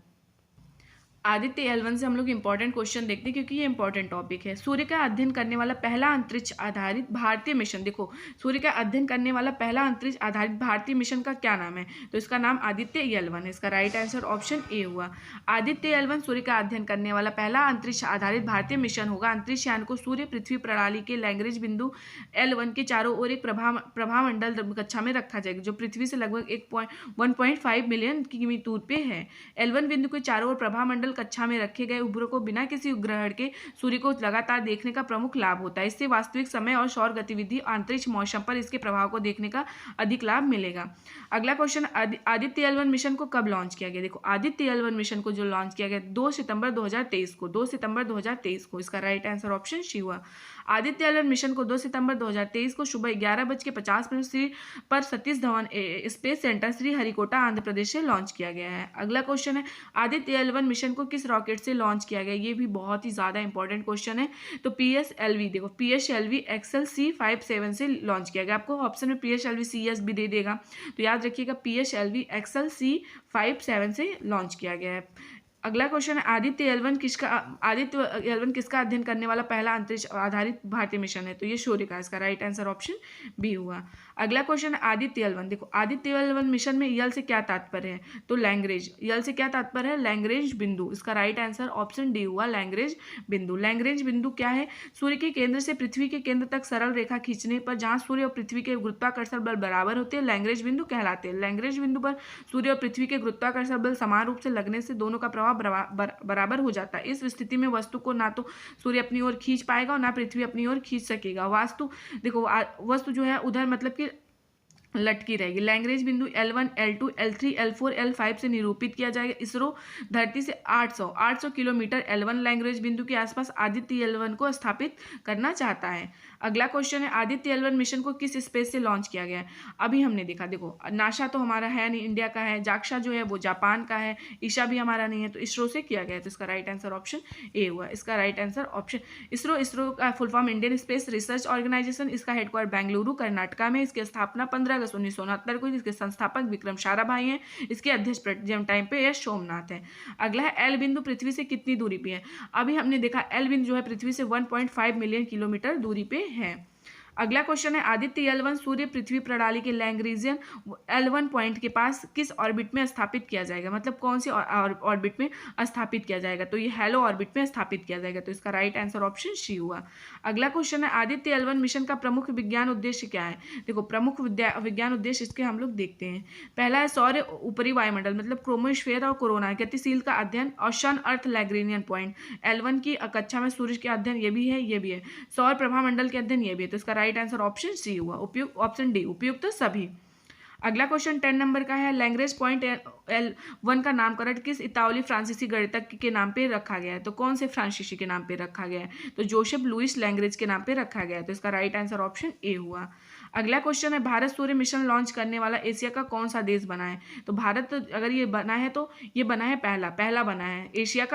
आदित्य L1 से हम लोग इंपॉर्टेंट क्वेश्चन देखते हैं क्योंकि ये इंपॉर्टेंट टॉपिक है। सूर्य का अध्ययन करने वाला पहला अंतरिक्ष आधारित भारतीय मिशन, देखो सूर्य का अध्ययन करने वाला पहला अंतरिक्ष आधारित भारतीय मिशन का क्या नाम है, तो इसका नाम आदित्य L1 है। इसका राइट आंसर ऑप्शन ए हुआ। आदित्य L1 सूर्य का अध्ययन करने वाला पहला अंतरिक्ष आधारित भारतीय मिशन होगा। अंतरिक्ष यान को सूर्य पृथ्वी प्रणाली के लैग्रेंज बिंदु L1 के चारों ओर एक प्रभामंडल कक्षा में रखा जाएगा, जो पृथ्वी से लगभग 1.5 मिलियन किमी दूर पे है। L1 बिंदु के चारों ओर प्रभामंडल कक्षा में रखे गए उपग्रह को बिना किसी उपग्रहण के सूर्य को लगातार देखने का प्रमुख लाभ होता है। इससे वास्तविक समय और सौर गतिविधि, अंतरिक्ष मौसम पर इसके प्रभाव को देखने का अधिक लाभ मिलेगा। अगला क्वेश्चन, आदित्य L1 मिशन को कब लॉन्च किया गया। देखो आदित्य L1 मिशन को जो लॉन्च किया गया 2 सितंबर 2023 को, 2 सितंबर 2023 को। इसका राइट आंसर ऑप्शन सी हुआ। आदित्य L1 मिशन को 2 सितंबर 2023 को सुबह 11:50 पर सतीश धवन स्पेस सेंटर श्रीहरिकोटा आंध्र प्रदेश से लॉन्च किया गया है। अगला क्वेश्चन है, आदित्य L1 मिशन को किस रॉकेट से लॉन्च किया गया। ये भी बहुत ही ज़्यादा इंपॉर्टेंट क्वेश्चन है। तो PSLV, देखो PSLV XL-C57 से लॉन्च किया गया। आपको ऑप्शन में PSLV CS भी दे देगा, तो याद रखिएगा PSLV XL-C57 से लॉन्च किया गया है। अगला क्वेश्चन है, आदित्य L1 किसका अध्ययन करने वाला पहला अंतरिक्ष आधारित भारतीय मिशन है, तो ये सूर्य का। इसका राइट आंसर ऑप्शन बी हुआ। अगला क्वेश्चन है, आदित्य L1, देखो आदित्य L1 मिशन में यल से क्या तात्पर्य है, तो लैग्रेंज, यल से क्या तात्पर्य है, लैग्रेंज बिंदु। इसका राइट आंसर ऑप्शन डी हुआ, लैग्रेंज बिंदु। लैग्रेंज बिंदु क्या है, सूर्य के केंद्र से पृथ्वी के केंद्र तक सरल रेखा खींचने पर जहां सूर्य और पृथ्वी के गुरुत्वाकर्षण बल बराबर होते हैं, लैग्रेंज बिंदु कहलाते हैं। लैग्रेंज बिंदु पर सूर्य और पृथ्वी के गुरुत्वाकर्षण बल समान रूप से लगने से दोनों का प्रभाव बराबर हो जाता है। इस स्थिति में वस्तु को ना तो सूर्य अपनी ओर खींच पाएगा और ना पृथ्वी अपनी ओर खींच सकेगा। वस्तु जो है उधर मतलब कि लटकी रहेगी। लैग्रेंज बिंदु L1, L2, L3, L4, L5 से निरूपित किया जाएगा। इसरो धरती से 800 किलोमीटर L1 लैग्रेंज बिंदु के आसपास आदित्य L1 को स्थापित करना चाहता है। अगला क्वेश्चन है, आदित्य L1 मिशन को किस स्पेस से लॉन्च किया गया है। अभी हमने देखा, देखो नासा तो हमारा है नहीं, इंडिया का है। जाक्सा जो है वो जापान का है। ईशा भी हमारा नहीं है, तो इसरो से किया गया है। तो इसका राइट आंसर ऑप्शन ए हुआ। इसका राइट आंसर ऑप्शन इसरो का full form Indian Space Research Organisation. इसका हेडक्वार्टर बेंगलुरु कर्नाटका में। इसकी स्थापना 15 अगस्त 1969 को। इसके संस्थापक विक्रम साराभाई हैं। इसके अध्यक्ष प्रेजेंट टाइम पे एस सोमनाथ है। अगला है, एल बिंदु पृथ्वी से कितनी दूरी पे है। अभी हमने देखा एल बिंदु जो है पृथ्वी से 1.5 मिलियन किलोमीटर दूरी पे है। अगला क्वेश्चन है आदित्य L1 सूर्य पृथ्वी प्रणाली के लैग्रेंजियन L1 पॉइंट के पास किस ऑर्बिट में स्थापित किया जाएगा, मतलब कौन से ऑर्बिट में स्थापित किया जाएगा, तो ये हेलो ऑर्बिट में स्थापित किया जाएगा, तो इसका राइट आंसर ऑप्शन सी हुआ। अगला क्वेश्चन है आदित्य L1 मिशन का प्रमुख विज्ञान उद्देश्य क्या है। देखो प्रमुख विज्ञान उद्देश्य इसके हम लोग देखते हैं। पहला है सौर ऊपरी वायुमंडल मतलब क्रोमोस्फेयर और कोरोना गतिशील का अध्ययन और सन अर्थ लैग्रेंजियन पॉइंट L1 की कक्षा में सूर्य के अध्ययन ये भी है, ये भी है। सौर प्रभामंडल के अध्ययन ये भी है, तो इसका राइट आंसर ऑप्शन सी हुआ, उपयुक्त ऑप्शन डी उपयुक्त तो सभी। अगला क्वेश्चन 10 नंबर का है लैग्रेंज पॉइंट L1 का नामकरण किस इतालवी फ्रांसीसी गणितज्ञ के नाम पे रखा गया है, तो कौन से फ्रांसीसी के नाम पे रखा गया है, तो जोसेफ लुइस लैग्रेंज के नाम पे रखा गया है, तो इसका राइट आंसर ऑप्शन ए हुआ। अगला क्वेश्चन है भारत सूर्य मिशन लॉन्च करने वाला एशिया का कौन सा देश बना है, तो भारत अगर ये बना है तो ये बना है पहला बना है एशिया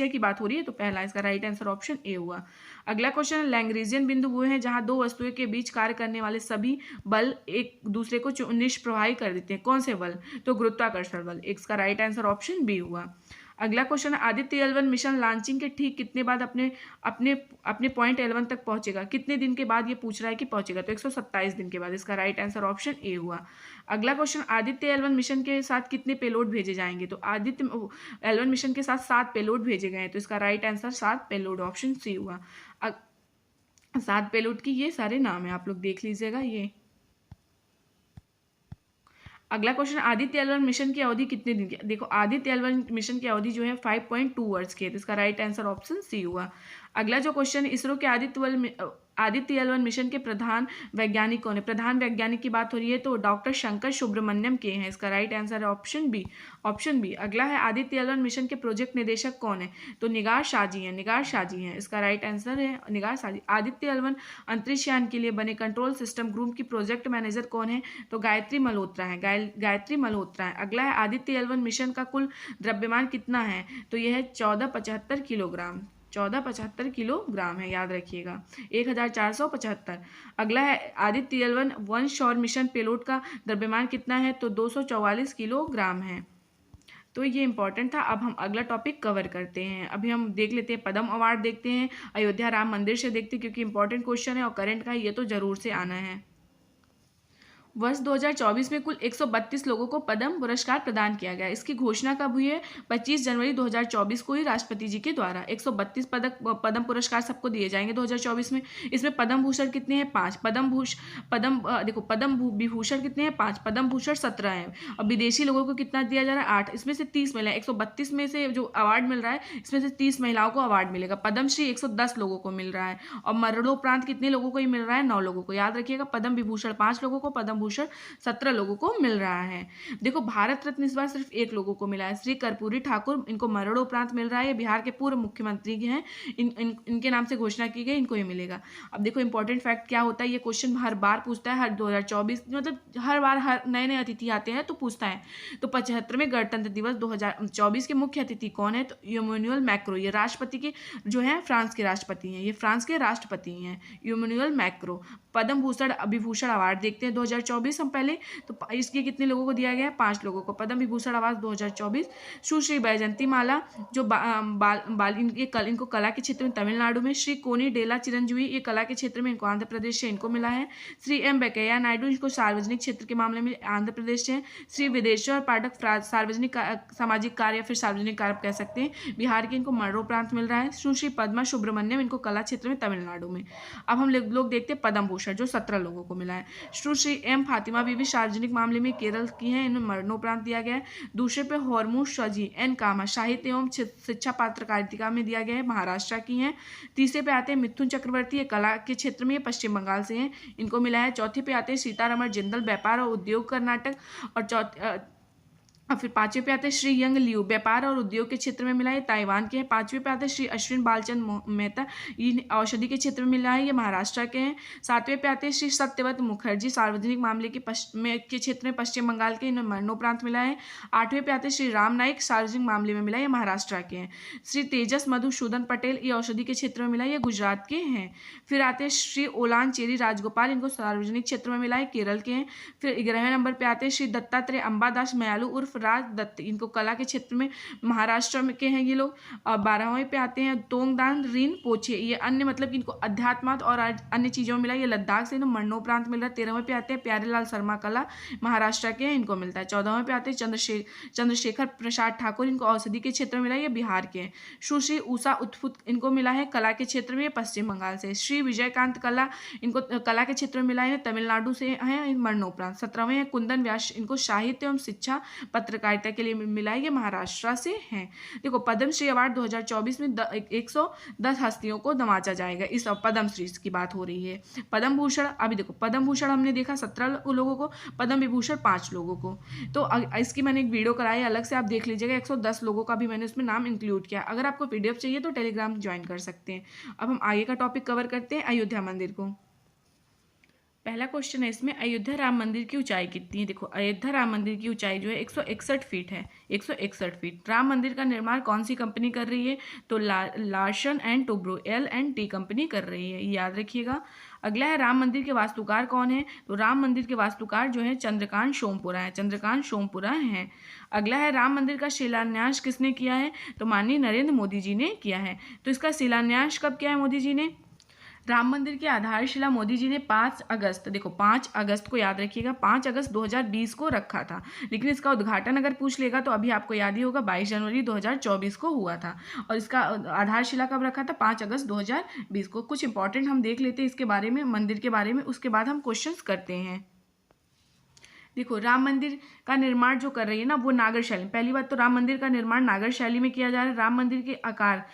की बात हो रही है तो पहला, इसका राइट आंसर ऑप्शन ए हुआ। अगला क्वेश्चन है लैग्रेंजियन बिंदु वो है जहां दो वस्तुओं के बीच कार्य करने वाले सभी बल एक दूसरे को निष्प्रभावी कर देते हैं, कौन से बल, तो गुरुत्वाकर्षण बल, इसका राइट आंसर ऑप्शन बी हुआ। अगला क्वेश्चन है आदित्य L1 मिशन लॉन्चिंग के ठीक कितने बाद अपने अपने अपने पॉइंट L1 तक पहुंचेगा, कितने दिन के बाद ये पूछ रहा है कि पहुंचेगा, तो 127 दिन के बाद, इसका राइट आंसर ऑप्शन ए हुआ। अगला क्वेश्चन आदित्य L1 मिशन के साथ कितने पेलोड भेजे जाएंगे, तो आदित्य L1 मिशन के साथ 7 पेलोड भेजे गए हैं, तो इसका right answer 7 payload option C हुआ। 7 पेलोड की ये सारे नाम है, आप लोग देख लीजिएगा ये। अगला क्वेश्चन आदित्य L1 मिशन की अवधि कितने दिन की, देखो आदित्य L1 मिशन की अवधि जो है 5.2 वर्ष की है, तो इसका राइट आंसर ऑप्शन सी हुआ। अगला जो क्वेश्चन इसरो के आदित्य L1 मिशन के प्रधान वैज्ञानिक कौन है, प्रधान वैज्ञानिक की बात हो रही है तो डॉक्टर शंकर सुब्रमण्यम के हैं, इसका राइट आंसर है ऑप्शन बी। अगला है आदित्य L1 मिशन के प्रोजेक्ट निदेशक कौन है, तो निगार शाह जी हैं, इसका राइट आंसर है निगार शाह जी। आदित्य L1 अंतरिक्ष यान के लिए बने कंट्रोल सिस्टम ग्रुप की प्रोजेक्ट मैनेजर कौन है, तो गायत्री मल्होत्रा है। अगला है आदित्य L1 मिशन का कुल द्रव्यमान कितना है, तो यह है 1475 किलोग्राम है, याद रखिएगा 1475। अगला है आदित्य L1 वन सौर मिशन पेलोड का द्रव्यमान कितना है, तो 244 किलोग्राम है। तो ये इंपॉर्टेंट था। अब हम अगला टॉपिक कवर करते हैं। अभी हम देख लेते हैं पद्म अवार्ड देखते हैं, अयोध्या राम मंदिर से देखते हैं क्योंकि इंपॉर्टेंट क्वेश्चन है और करंट का ये तो जरूर से आना है। वर्ष 2024 में कुल 132 लोगों को पद्म पुरस्कार प्रदान किया गया। इसकी घोषणा कब हुई है, 25 जनवरी 2024 को ही राष्ट्रपति जी के द्वारा 132 पद्म पुरस्कार सबको दिए जाएंगे 2024 में। इसमें पद्म भूषण कितने हैं, 5। पद्म विभूषण कितने हैं, 5। पद्म भूषण 17 हैं। और विदेशी लोगों को कितना दिया जा रहा है, 8। इसमें से 30 महिला, 132 में से जो अवार्ड मिल रहा है इसमें से 30 महिलाओं को अवार्ड मिलेगा। पद्मश्री 110 लोगों को मिल रहा है और मरणोपरांत कितने लोगों को ही मिल रहा है, 9 लोगों को। याद रखिएगा पद्म विभूषण 5 लोगों को, पद्म भूषण 17 लोगों को मिल रहा है। देखो भारत रत्न इस बार सिर्फ 1 लोगों को मिला है, श्री कर्पूरी ठाकुर, इनको मरणोपरांत मिल रहा है। ये बिहार के पूर्व मुख्यमंत्री हैं, इनके नाम से घोषणा की गई, इनको ही मिलेगा। अब देखो इंपॉर्टेंट फैक्ट क्या होता है, ये क्वेश्चन हर बार पूछता है, हर 2024 मतलब हर बार हर नए अतिथि आते हैं तो पूछता है। तो 75वें गणतंत्र दिवस 2024 के मुख्य अतिथि कौन है, तो इमैनुअल मैक्रो, ये राष्ट्रपति के जो है फ्रांस के राष्ट्रपति हैं, ये फ्रांस के राष्ट्रपति हैं Emmanuel Macron. Padma Bhushan Vibhushan award देखते हैं 2024 हम पहले, तो इसके कितने लोगों को दिया गया है, 5 लोगों को पद्म विभूषण अवार्ड 2024। सुश्री बैजंती माला जो इनको कला के क्षेत्र में तमिलनाडु में, श्री कोनी डेला चिरंजीवी ये कला के क्षेत्र में, इनको आंध्र प्रदेश से इनको मिला है। श्री एम वेंकैया नायडू इनको सार्वजनिक क्षेत्र के मामले में आंध्र प्रदेश से। श्री विदेश्वर पाठक सार्वजनिक सामाजिक कार्य या फिर सार्वजनिक कार्य कह सकते हैं, बिहार के, इनको मरणोपरांत मिल रहा है। सुश्री पद्मा सुब्रमण्यम इनको कला क्षेत्र में तमिलनाडु में। अब हम लोग देखते हैं पद्म भूषण जो 17 लोगों को मिला है। सुश्री एम फातिमा बीबी सार्वजनिक मामले में केरल की हैं, इन्हें मरणोपरांत दिया गया है। दूसरे पे हॉर्मूज शजी एन कामा साहित्य एवं शिक्षा पत्रकारिता में दिया गया है, महाराष्ट्र की हैं। तीसरे पे आते हैं मिथुन चक्रवर्ती, ये कला के क्षेत्र में पश्चिम बंगाल से हैं, इनको मिला है। चौथे पे आते हैं सीतारमण जिंदल व्यापार और उद्योग कर्नाटक, और फिर 5वें पे आते हैं श्री यंग लियू व्यापार और उद्योग के क्षेत्र में मिला है, ताइवान के हैं। 5वें पे आते हैं श्री अश्विन बालचंद मेहता, ये औषधि के क्षेत्र में मिला है, ये महाराष्ट्र के हैं। 7वें पे आते हैं श्री सत्यव्रत मुखर्जी सार्वजनिक मामले के क्षेत्र में पश्चिम बंगाल के, इन्हें मरणोपरांत मिला है। 8वें पे आते हैं श्री राम नाइक सार्वजनिक मामले में मिला है, ये महाराष्ट्र के हैं। श्री तेजस मधुसूदन पटेल ये औषधि के क्षेत्र में मिला है, ये गुजरात के हैं। फिर आते हैं श्री ओलान चेरी राजगोपाल, इनको सार्वजनिक क्षेत्र में मिला है, केरल के हैं। फिर 11वें नंबर पर आते हैं श्री दत्तात्रेय अंबादास मयालू उर्फ राज दत्त, इनको कला के क्षेत्र में महाराष्ट्र में के हैं ये लोग। 12वें पे आते हैं तोंगदान रिन पोछे, ये अन्य मतलब इनको अध्यात्मात और अन्य चीज़ों में मिला, ये लद्दाख से इन्हें मरणोपरांत मिल रहा है। 13वें पे आते हैं प्यारेलाल शर्मा, कला महाराष्ट्र के हैं, इनको मिलता है। 14वें पे आते हैं चंद्रशेखर प्रसाद ठाकुर, इनको औषधि के क्षेत्र में मिला, ये बिहार के हैं। सुश्री उषा उत्फुत, इनको मिला है कला के क्षेत्र में, पश्चिम बंगाल से। श्री विजयकांत कला, इनको कला के क्षेत्र में मिला है, तमिलनाडु से हैं, मरणोपरांत। 17वें हैं कुंदन व्यास, इनको साहित्य एवं शिक्षा पत्रकारिता के लिए मिला है, ये महाराष्ट्र से हैं। देखो पद्मश्री अवार्ड 2024 में 110 हस्तियों को नवाजा जाएगा, इस पद्मश्री की बात हो रही है। पद्म भूषण, अभी देखो पद्म भूषण हमने देखा 17 लोगों को, पद्म विभूषण 5 लोगों को। तो इसकी मैंने एक वीडियो कराई अलग से, आप देख लीजिएगा। 110 लोगों का भी मैंने उसमें नाम इंक्लूड किया। अगर आपको पीडीएफ चाहिए तो टेलीग्राम ज्वाइन कर सकते हैं। अब हम आगे का टॉपिक कवर करते हैं, अयोध्या मंदिर को। पहला क्वेश्चन है इसमें, अयोध्या राम मंदिर की ऊंचाई कितनी है? देखो अयोध्या राम मंदिर की ऊंचाई जो है 161 फीट है, 161 फीट। राम मंदिर का निर्माण कौन सी कंपनी कर रही है? तो Larsen and Toubro, L&T company कर रही है, याद रखिएगा। अगला है राम मंदिर के वास्तुकार कौन है? तो राम मंदिर के वास्तुकार जो है चंद्रकांत सोमपुरा है, चंद्रकांत सोमपुरा हैं। अगला है राम मंदिर का शिलान्यास किसने किया है? तो माननीय नरेंद्र मोदी जी ने किया है। तो इसका शिलान्यास कब किया है मोदी जी ने? राम मंदिर की आधारशिला मोदी जी ने 5 अगस्त, देखो 5 अगस्त को याद रखिएगा, 5 अगस्त 2020 को रखा था। लेकिन इसका उद्घाटन अगर पूछ लेगा तो अभी आपको याद ही होगा 22 जनवरी 2024 को हुआ था। और इसका आधारशिला कब रखा था? 5 अगस्त 2020 को। कुछ इंपॉर्टेंट हम देख लेते हैं इसके बारे में, मंदिर के बारे में, उसके बाद हम क्वेश्चंस करते हैं। देखो राम मंदिर का निर्माण जो कर रही है ना वो नागर शैली, पहली बात तो राम मंदिर का निर्माण नागर शैली में किया जा रहा है। राम मंदिर के आकार,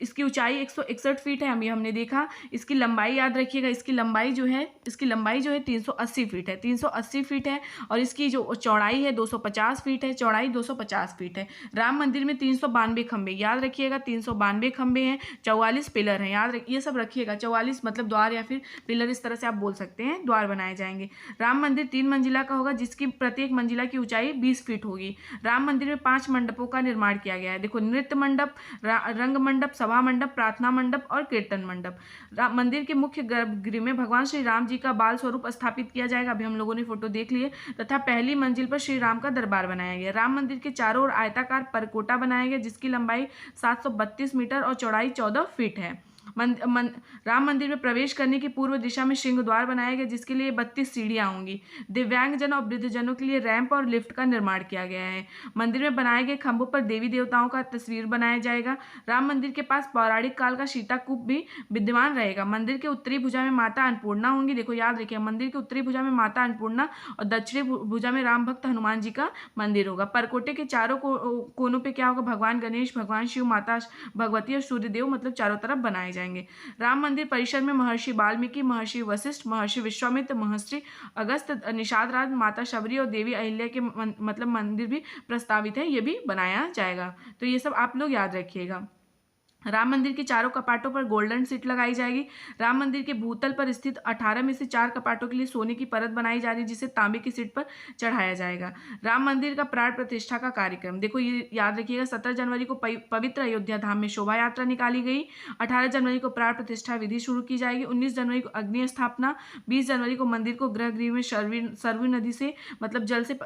इसकी ऊंचाई 161 फीट है, हमने देखा। इसकी लंबाई याद रखिएगा, इसकी लंबाई जो है 380 फीट है, 380 फीट है। और इसकी जो चौड़ाई है 250 फीट है, चौड़ाई 250 फीट है। राम मंदिर में 392 खंबे, याद रखिएगा 392 खंबे हैं, 44 पिलर हैं, याद ये सब रखिएगा। 44 मतलब द्वार या फिर पिलर, इस तरह से आप बोल सकते हैं, द्वार बनाए जाएंगे। राम मंदिर 3 मंजिला का होगा, जिसकी प्रत्येक मंजिला की ऊंचाई 20 फीट होगी। राम मंदिर में 5 मंडपों का निर्माण किया गया है। देखो नृत्य मंडप, रंग मंडप, सभा मंडप, प्रार्थना मंडप और कीर्तन मंडप। मंदिर के मुख्य गर्भगृह में भगवान श्री राम जी का बाल स्वरूप स्थापित किया जाएगा, अभी हम लोगों ने फोटो देख लिए। तथा पहली मंजिल पर श्री राम का दरबार बनाया गया। राम मंदिर के चारों ओर आयताकार परकोटा बनाया गया, जिसकी लंबाई 732 मीटर और चौड़ाई 14 फीट है। राम मंदिर में प्रवेश करने की पूर्व दिशा में सिंह द्वार बनाया गया, जिसके लिए 32 सीढ़ियां होंगी। दिव्यांगजन और वृद्धजनों के लिए रैंप और लिफ्ट का निर्माण किया गया है। मंदिर में बनाए गए खंभों पर देवी देवताओं का तस्वीर बनाया जाएगा। राम मंदिर के पास पौराणिक काल का सीताकूप भी विद्यमान रहेगा। मंदिर के उत्तरी भुजा में माता अन्नपूर्णा होंगी, देखो याद रखिए, मंदिर के उत्तरी भुजा में माता अन्नपूर्णा और दक्षिणी भुजा में राम भक्त हनुमान जी का मंदिर होगा। परकोटे के चारों कोनों पे क्या होगा? भगवान गणेश, भगवान शिव, माता भगवती और सूर्यदेव, मतलब चारों तरफ बनाए जाएंगे। राम मंदिर परिसर में महर्षि वाल्मीकि, महर्षि वशिष्ठ, महर्षि विश्वामित्र, महर्षि अगस्त, निषाद राज, माता शबरी और देवी अहिल्या के मतलब मंदिर भी प्रस्तावित है, ये भी बनाया जाएगा। तो ये सब आप लोग याद रखिएगा। राम मंदिर के चारों कपाटों पर गोल्डन सीट लगाई जाएगी। राम मंदिर के भूतल पर स्थित 18 में से 4 कपाटों के लिए सोने की परत बनाई जा रही है, जिसे तांबे की सीट पर चढ़ाया जाएगा। राम मंदिर का प्राण प्रतिष्ठा का कार्यक्रम, देखो ये याद रखिएगा, 17 जनवरी को पवित्र अयोध्या धाम में शोभा यात्रा निकाली गई। 18 जनवरी को प्राण प्रतिष्ठा विधि शुरू की जाएगी। 19 जनवरी को अग्नि स्थापना। 20 जनवरी को मंदिर को गर्भगृह में सरवी नदी से मतलब जल से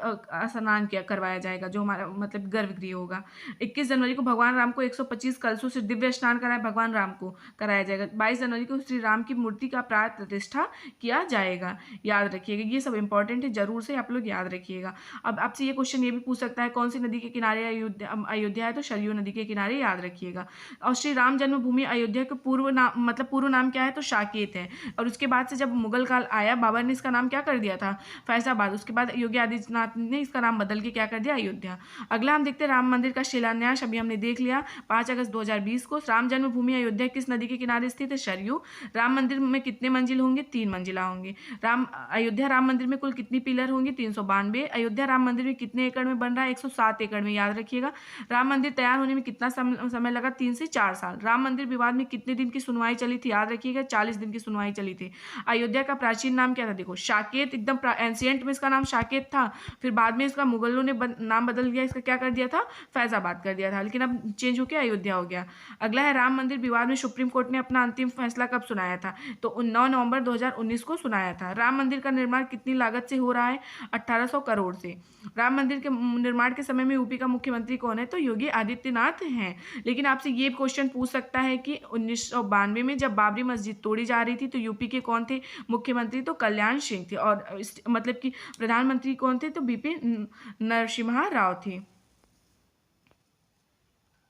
स्नान करवाया जाएगा, जो हमारा मतलब गर्भगृह होगा। 21 जनवरी को भगवान राम को 125 कलशों से दिव्य स्नान कराया, भगवान राम को कराया जाएगा। 22 जनवरी को श्री राम की मूर्ति का प्राण प्रतिष्ठा किया जाएगा, याद रखिएगा। ये सब इंपॉर्टेंट है, जरूर से आप लोग याद रखिएगा। अब आपसे ये क्वेश्चन ये भी पूछ सकता है, कौन सी नदी के किनारे अयोध्या है? तो सरयू नदी के किनारे, याद रखिएगा। और श्री राम जन्मभूमि अयोध्या के पूर्व नाम क्या है? तो साकेत है। और उसके बाद से जब मुगल काल आया, बाबर ने इसका नाम क्या कर दिया था? फैजाबाद। उसके बाद योगी आदित्यनाथ ने इसका नाम बदल के क्या कर दिया? अयोध्या। अगला हम देखते हैं राम मंदिर का शिलान्यास, अभी हमने देख लिया 5 अगस्त 2020 को। राम जन्मभूमि अयोध्या किस नदी के किनारे स्थित है? सरयू। राम मंदिर में कितने मंजिल होंगे? 3 मंजिला होंगे। अयोध्या राम मंदिर में कुल कितनी पिलर होंगी? 392। अयोध्या राम मंदिर में कितने एकड़ में बन रहा है? 107 एकड़ में, याद रखिएगा। राम मंदिर तैयार होने में कितना समय लगा? 3 से 4 साल। राम मंदिर विवाद में कितने दिन की सुनवाई चली थी? याद रखिएगा, 40 दिन की सुनवाई चली थी। अयोध्या का प्राचीन नाम क्या था? देखो साकेत, एकदम एंशिएंट में इसका नाम साकेत था, फिर बाद में इसका मुगलों ने नाम बदल दिया, इसका क्या कर दिया था? फैजाबाद कर दिया था, लेकिन अब चेंज होकर अयोध्या हो गया। अगला है राम मंदिर विवाद में सुप्रीम कोर्ट ने अपना अंतिम फैसला कब सुनाया था? तो 9 नवंबर 2019 को सुनाया था। राम मंदिर का निर्माण कितनी लागत से हो रहा है? 1800 करोड़ से। राम मंदिर के निर्माण के समय में यूपी का मुख्यमंत्री कौन है? तो योगी आदित्यनाथ हैं। लेकिन आपसे ये क्वेश्चन पूछ सकता है कि 1992 में जब बाबरी मस्जिद तोड़ी जा रही थी तो यूपी के कौन थे मुख्यमंत्री? तो कल्याण सिंह थे। और मतलब कि प्रधानमंत्री कौन थे? तो बीपी नरसिम्हा राव थे।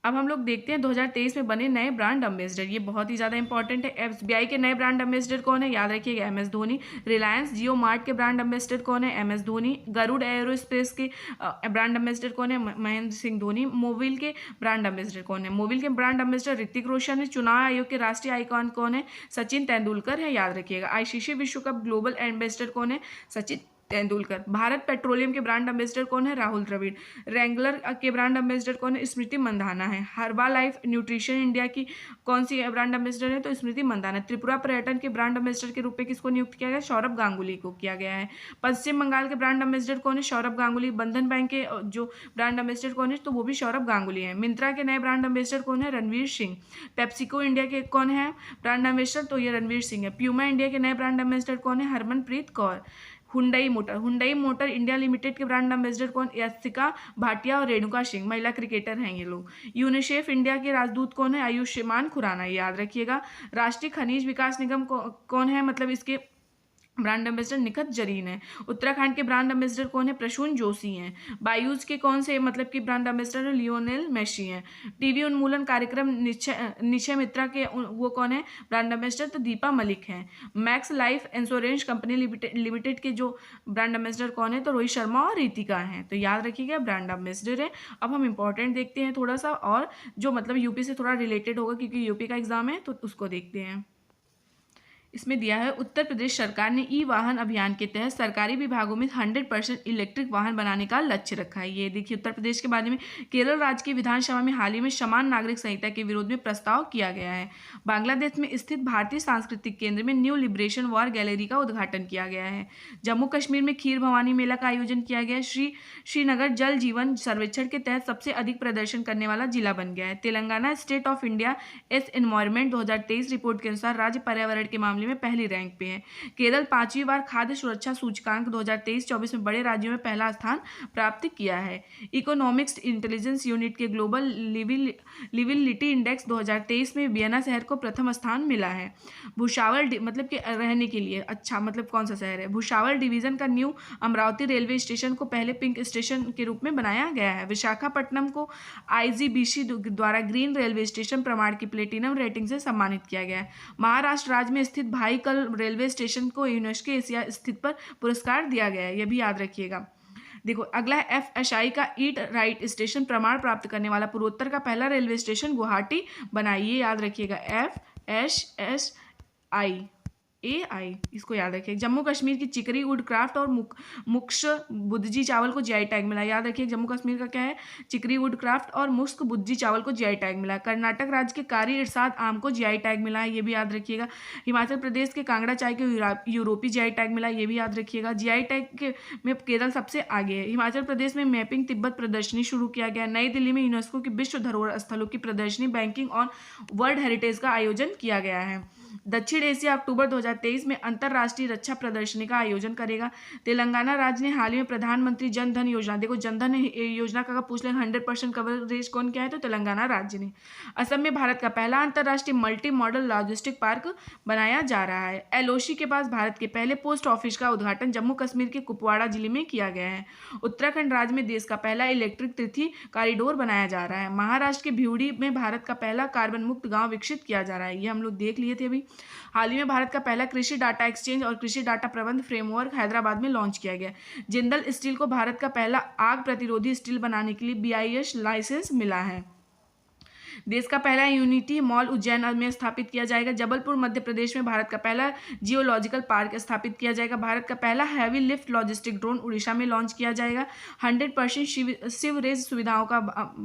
अब हम लोग देखते हैं 2023 में बने नए ब्रांड एम्बेसडर, ये बहुत ही ज़्यादा इंपॉर्टेंट है। एसबीआई के नए ब्रांड एम्बेसडर कौन है? याद रखिएगा एमएस धोनी। रिलायंस जियो मार्ट के ब्रांड एम्बेसडर कौन है? एमएस धोनी। गरुड़ एरोस्पेस के ब्रांड एम्बेसडर कौन है? महेंद्र सिंह धोनी। मोबिल के ब्रांड एम्बेसडर कौन है? मोबिल के ब्रांड एम्बेसडर ऋतिक रोशन है। चुनाव आयोग के राष्ट्रीय आइकॉन कौन है? सचिन तेंदुलकर है, याद रखिएगा। आईसीसी विश्व कप ग्लोबल एम्बेसडर कौन है? सचिन तेंदुलकर। भारत पेट्रोलियम के ब्रांड एम्बेसडर कौन है? राहुल द्रविड़। रैंगलर के ब्रांड एम्बेसडर कौन है? स्मृति मंधाना है। हर्बा लाइफ न्यूट्रिशन इंडिया की कौन सी ब्रांड एम्बेसडर है? तो स्मृति मंधाना। त्रिपुरा पर्यटन के ब्रांड एम्बेसडर के रूप में किसको नियुक्त किया गया? सौरभ गांगुली को किया गया है। पश्चिम बंगाल के ब्रांड एम्बेसडर कौन है? सौरभ गांगुली। बंधन बैंक के जो ब्रांड एम्बेसडर कौन है? तो वो भी सौरभ गांगुली है। मिंत्रा के नए ब्रांड एम्बेसडर कौन है? रणवीर सिंह। पेप्सिको इंडिया के कौन है ब्रांड एम्बेसडर? तो ये रणवीर सिंह है। प्यूमा इंडिया के नए ब्रांड एम्बेसडर कौन है? Harmanpreet Kaur. Hyundai motor India limited के ब्रांड एम्बेसडर कौन? यासिका भाटिया और रेणुका सिंह, महिला क्रिकेटर हैं ये लोग। यूनिसेफ इंडिया के राजदूत कौन है? आयुष्मान खुराना, याद रखिएगा। राष्ट्रीय खनिज विकास निगम कौन है? मतलब इसके ब्रांड एम्बेसडर निखत जरीन है। उत्तराखंड के ब्रांड एम्बेसडर कौन है? प्रसून जोशी हैं। बायूज के कौन से मतलब कि ब्रांड एम्बेसडर? लियोनेल मेसी हैं। टीवी उन्मूलन कार्यक्रम निश्चय मित्रा के वो कौन है ब्रांड एम्बेसडर? तो दीपा मलिक हैं। Max life insurance company limited के जो ब्रांड एम्बेसडर कौन है? तो रोहित शर्मा और रितिका हैं। तो याद रखिएगा ब्रांड एम्बेसडर है। अब हम इंपॉर्टेंट देखते हैं थोड़ा सा, और जो मतलब यूपी से थोड़ा रिलेटेड होगा क्योंकि यूपी का एग्जाम है, तो उसको देखते हैं। इसमें दिया है उत्तर प्रदेश सरकार ने ई वाहन अभियान के तहत सरकारी विभागों में 100% इलेक्ट्रिक वाहन बनाने का लक्ष्य रखा है। ये देखिए उत्तर प्रदेश के बारे में। केरल राज्य की विधानसभा में हाल ही में समान नागरिक संहिता के विरोध में प्रस्ताव किया गया है। बांग्लादेश में स्थित भारतीय सांस्कृतिक केंद्र में न्यू लिबरेशन वॉर गैलरी का उद्घाटन किया गया है। जम्मू कश्मीर में खीर भवानी मेला का आयोजन किया गया है। श्रीनगर जल जीवन सर्वेक्षण के तहत सबसे अधिक प्रदर्शन करने वाला जिला बन गया है। Telangana state of India environment 2023 report के अनुसार राज्य पर्यावरण के मामले में पहली रैंक पे है। केरल 5वीं बार खाद्य सुरक्षा सूचकांक 2023-24 में बड़े राज्यों में पहला स्थान प्राप्त किया है। इकोनॉमिक्स इंटेलिजेंस यूनिट के ग्लोबल लिविलिटी इंडेक्स 2023 में वियना शहर को प्रथम स्थान मिला है। भुसावल मतलब कि रहने के लिए अच्छा मतलब कौन सा शहर है? भुसावल डिवीजन का न्यू अमरावती रेलवे स्टेशन को पहले पिंक स्टेशन के रूप में बनाया गया है। विशाखापट्टनम को आईजीबीसी द्वारा ग्रीन रेलवे स्टेशन प्रमाण की प्लेटिनम रेटिंग से सम्मानित किया गया है। महाराष्ट्र राज्य में स्थित भाईकल रेलवे स्टेशन को यूनेस्को एशिया स्थित पर पुरस्कार दिया गया है, यह भी याद रखिएगा। देखो अगला है एफएसआई का ईट राइट स्टेशन प्रमाण प्राप्त करने वाला पूर्वोत्तर का पहला रेलवे स्टेशन गुवाहाटी बनाइए, याद रखिएगा FSSI AI, इसको याद रखिए। जम्मू कश्मीर की चिकरी वुड क्राफ्ट और मुक्ष बुद्जी चावल को जीआई टैग मिला, याद रखिए जम्मू कश्मीर का क्या है? चिकरी वुड क्राफ्ट और मुस्क बुद्जी चावल को जीआई टैग मिला। कर्नाटक राज्य के कारी इरशाद आम को जीआई टैग मिला है, ये भी याद रखिएगा। हिमाचल प्रदेश के कांगड़ा चाय को यूरोपीय जीआई टैग मिला, ये भी याद रखिएगा। जीआई टैग में केरल सबसे आगे है। हिमाचल प्रदेश में मैपिंग तिब्बत प्रदर्शनी शुरू किया गया। नई दिल्ली में यूनेस्को की विश्व धरोहर स्थलों की प्रदर्शनी बैंकिंग ऑन वर्ल्ड हेरिटेज का आयोजन किया गया है। दक्षिण एशिया अक्टूबर 2023 में अंतर्राष्ट्रीय रक्षा प्रदर्शनी का आयोजन करेगा। तेलंगाना राज्य ने हाल ही में प्रधानमंत्री जन धन योजना, देखो जन धन योजना का पूछ लें 100% कवरेज कौन क्या है? तो तेलंगाना राज्य ने। असम में भारत का पहला अंतर्राष्ट्रीय मल्टी मॉडल लॉजिस्टिक पार्क बनाया जा रहा है। एलओसी के पास भारत के पहले पोस्ट ऑफिस का उद्घाटन जम्मू कश्मीर के कुपवाड़ा जिले में किया गया है। उत्तराखंड राज्य में देश का पहला इलेक्ट्रिक तिथि कॉरिडोर बनाया जा रहा है। महाराष्ट्र के भिवड़ी में भारत का पहला कार्बन मुक्त गाँव विकसित किया जा रहा है, ये हम लोग देख लिए थे अभी। हाल ही में भारत का पहला कृषि डाटा एक्सचेंज और कृषि डाटा प्रबंध फ्रेमवर्क हैदराबाद में लॉन्च किया गया। जिंदल स्टील को भारत का पहला आग प्रतिरोधी स्टील बनाने के लिए BIS लाइसेंस मिला है। देश का पहला यूनिटी मॉल उज्जैन में स्थापित किया जाएगा। जबलपुर मध्य प्रदेश में भारत का पहला जियोलॉजिकल पार्क स्थापित किया जाएगा। भारत का पहला heavy lift logistic drone Orissa में लॉन्च किया जाएगा। 100% सीवरेज सुविधाओं का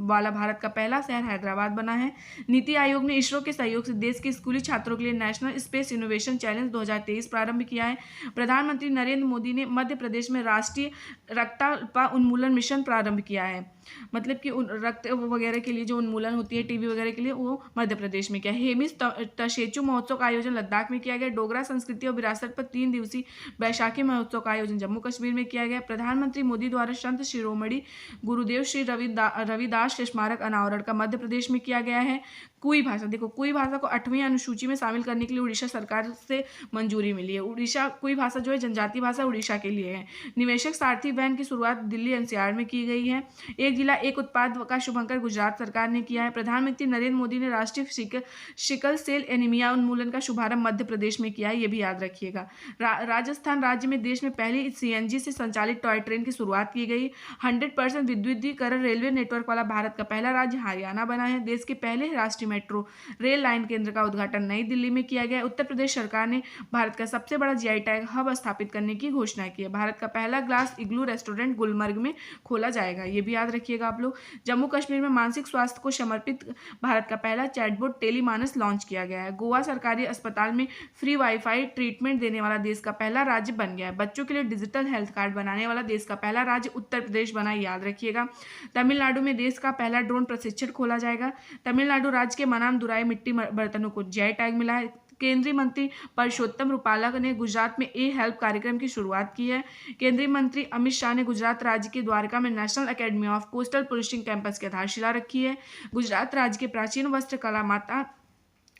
वाला भारत का पहला शहर हैदराबाद बना है। नीति आयोग ने इसरो के सहयोग से देश के स्कूली छात्रों के लिए नेशनल स्पेस इनोवेशन चैलेंज 2023 प्रारंभ किया है। प्रधानमंत्री नरेंद्र मोदी ने मध्य प्रदेश में राष्ट्रीय रक्तपा उन्मूलन मिशन प्रारंभ किया है। मतलब कि रक्त वगैरह के लिए जो उन्मूलन होती है, टीबी वगैरह के लिए, वो मध्य प्रदेश में किया। हेमिस तशेचु महोत्सव का आयोजन लद्दाख में किया गया। डोगरा संस्कृति और विरासत पर 3 दिवसीय बैशाखी महोत्सव का आयोजन जम्मू कश्मीर में किया गया। प्रधानमंत्री मोदी द्वारा संत शिरोमणि गुरुदेव श्री रविदास स्मारक अनावरण का मध्य प्रदेश में किया गया है। कुई भाषा, देखो कुई भाषा को 8वीं अनुसूची में शामिल करने के लिए उड़ीसा सरकार से मंजूरी मिली है। उड़ीसा कुई भाषा जो है जनजातीय भाषा उड़ीसा के लिए है। निवेशक सारथी वैन की शुरुआत दिल्ली एनसीआर में की गई है। एक जिला एक उत्पाद का शुभारंभ गुजरात सरकार ने किया है। प्रधानमंत्री नरेंद्र मोदी ने राष्ट्रीय सिकल सेल एनीमिया उन्मूलन का शुभारंभ मध्य प्रदेश में किया है, ये भी याद रखिएगा। राजस्थान राज्य में देश में पहली सीएनजी से संचालित टॉय ट्रेन की शुरुआत की गई। 100% विद्युतीकरण रेलवे नेटवर्क वाला भारत का पहला राज्य हरियाणा बना है। देश के पहले राष्ट्रीय मेट्रो रेल लाइन केंद्र का उद्घाटन नई दिल्ली में किया गया। उत्तर प्रदेश सरकार ने भारत का सबसे बड़ा जीआई टैग हब स्थापित करने की घोषणा की है। भारत का पहला ग्लास इग्लू रेस्टोरेंट गुलमर्ग में खोला जाएगा, ये भी याद रखिएगा आप लोग। जम्मू कश्मीर में मानसिक स्वास्थ्य को समर्पित भारत का पहला चैटबॉट टेलीमानस लॉन्च किया गया है। गोवा सरकारी अस्पताल में फ्री वाईफाई ट्रीटमेंट देने वाला देश का पहला राज्य बन गया है। बच्चों के लिए डिजिटल हेल्थ कार्ड बनाने वाला देश का पहला राज्य उत्तर प्रदेश बना, याद रखिएगा। तमिलनाडु में देश का पहला ड्रोन प्रशिक्षण खोला जाएगा। तमिलनाडु राज्य के मनाम दुराई मिट्टी बर्तनों को जीआई टैग मिला है। केंद्रीय मंत्री परषोत्तम रुपाला ने गुजरात में हेल्प कार्यक्रम की शुरुआत की है। केंद्रीय मंत्री अमित शाह ने गुजरात राज्य के द्वारका में national academy of coastal policing campus की आधारशिला रखी है। गुजरात राज्य के प्राचीन वस्त्र कला माता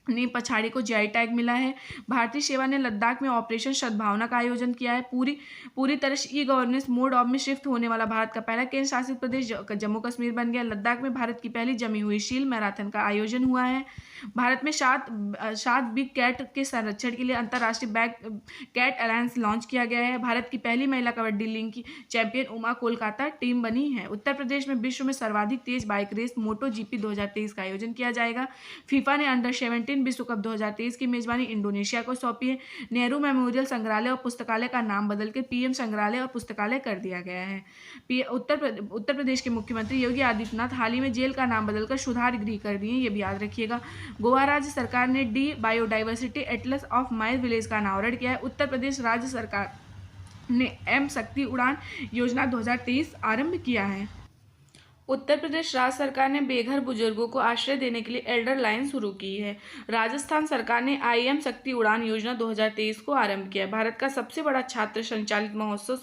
ने पछाड़ी को जीआई टैग मिला है। भारतीय सेवा ने लद्दाख में ऑपरेशन सद्भावना का आयोजन किया है। पूरी तरह से ई गवर्नेंस मोड ऑफ में शिफ्ट होने वाला भारत का पहला केंद्र शासित प्रदेश जम्मू कश्मीर बन गया। लद्दाख में भारत की पहली जमी हुई शील मैराथन का आयोजन हुआ है। भारत में 7 बिग कैट के संरक्षण के लिए अंतर्राष्ट्रीय बैक कैट अलायंस लॉन्च किया गया है। भारत की पहली महिला कबड्डी लीग की चैंपियन उमा कोलकाता टीम बनी है। उत्तर प्रदेश में विश्व में सर्वाधिक तेज बाइक रेस मोटो जीपी 2023 का आयोजन किया जाएगा। फीफा ने अंडर 17 विश्व कप 2023 की मेजबानी इंडोनेशिया को सौंपी है। नेहरू मेमोरियल संग्रहालय और पुस्तकालय का नाम बदलकर पीएम संग्रहालय और पुस्तकालय कर दिया गया है। उत्तर प्रदेश के मुख्यमंत्री योगी आदित्यनाथ हाल ही में जेल का नाम बदलकर सुधार गृह कर दिए, ये भी याद रखिएगा। गोवा राज्य सरकार ने biodiversity Atlas of my village का अनावरण किया है। उत्तर प्रदेश राज्य सरकार ने एम शक्ति उड़ान योजना 2023 आरंभ किया है। उत्तर प्रदेश राज्य सरकार ने बेघर बुजुर्गों को आश्रय देने के लिए एल्डर लाइन शुरू की है। राजस्थान सरकार ने आईएम शक्ति उड़ान योजना 2023 को आरंभ किया है। भारत का सबसे बड़ा छात्र संचालित महोत्सव